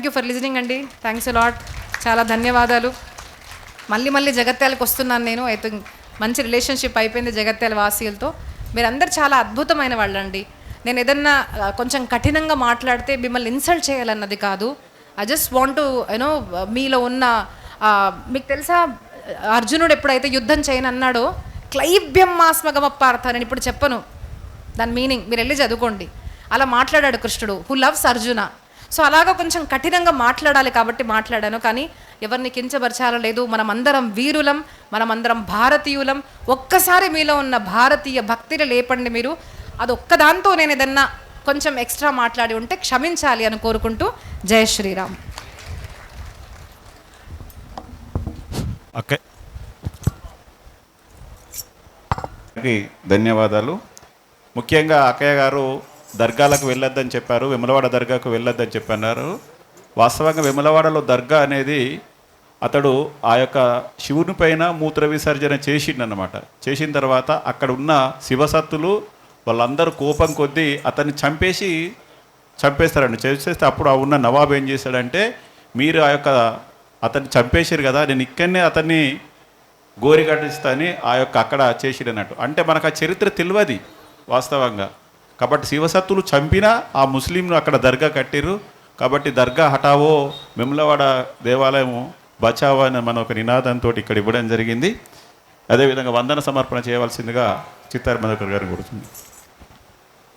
యూ ఫర్ లిజనింగ్ అండి. Thanks lot. చాలా ధన్యవాదాలు. మళ్ళీ జగత్యాలకు వస్తున్నాను నేను. ఐ థింక్ మంచి రిలేషన్షిప్ అయిపోయింది జగత్యాల వాసీలతో. మీరందరూ చాలా అద్భుతమైన వాళ్ళండి. నేను ఏదన్నా కొంచెం కఠినంగా మాట్లాడితే మిమ్మల్ని ఇన్సల్ట్ చేయాలన్నది కాదు. ఐ జస్ట్ వాంట్ టు మీలో ఉన్న మీకు తెలుసా, అర్జునుడు ఎప్పుడైతే యుద్ధం చేయనన్నాడో క్లైబ్యం మాస్మగమప్పార్థ, నేను ఇప్పుడు చెప్పను దాని మీనింగ్, మీరు వెళ్ళి చదువుకోండి. అలా మాట్లాడాడు కృష్ణుడు, హూ లవ్స్ అర్జున. సో అలాగా కొంచెం కఠినంగా మాట్లాడాలి కాబట్టి మాట్లాడాను, కానీ ఎవరిని కించపరచాలో లేదు. మనమందరం వీరులం, మనమందరం భారతీయులం. ఒక్కసారి మీలో ఉన్న భారతీయ భక్తిని లేపండి మీరు. అది ఒక్కదాంతో నేను ఏదన్నా కొంచెం ఎక్స్ట్రా మాట్లాడి ఉంటే క్షమించాలి అని కోరుకుంటూ జై శ్రీరామ్. ఓకే, ధన్యవాదాలు. ముఖ్యంగా అక్కయ్య గారు దర్గాలకు వెళ్ళొద్దని చెప్పారు, వెములవాడ దర్గాకు వెళ్ళొద్దని చెప్పన్నారు. వాస్తవంగా వెములవాడలో దర్గా అనేది అతడు ఆ యొక్క శివుని పైన మూత్ర విసర్జన చేసిండనమాట. చేసిన తర్వాత అక్కడ ఉన్న శివసత్తులు వాళ్ళందరూ కోపం కొద్దీ అతన్ని చంపేస్తారండి. చేసేస్తే అప్పుడు ఆ ఉన్న నవాబు ఏం చేశాడంటే, మీరు ఆ యొక్క అతన్ని చంపేసారు కదా, నేను ఇక్కడనే అతన్ని గోరిగట్టిస్తా అని ఆ యొక్క అక్కడ చేసిడన్నట్టు. అంటే మనకు ఆ చరిత్ర తెలియదు వాస్తవంగా. కాబట్టి శివసత్తులు చంపినా ఆ ముస్లింలు అక్కడ దర్గా కట్టిరు. కాబట్టి దర్గా హటావో, వెములవాడ దేవాలయం బచావో అని మన ఒక నినాదంతో ఇక్కడ ఇవ్వడం జరిగింది. అదేవిధంగా వందన సమర్పణ చేయవలసిందిగా చిత్తారి మధుకర్ గారిని కోరుతుంది.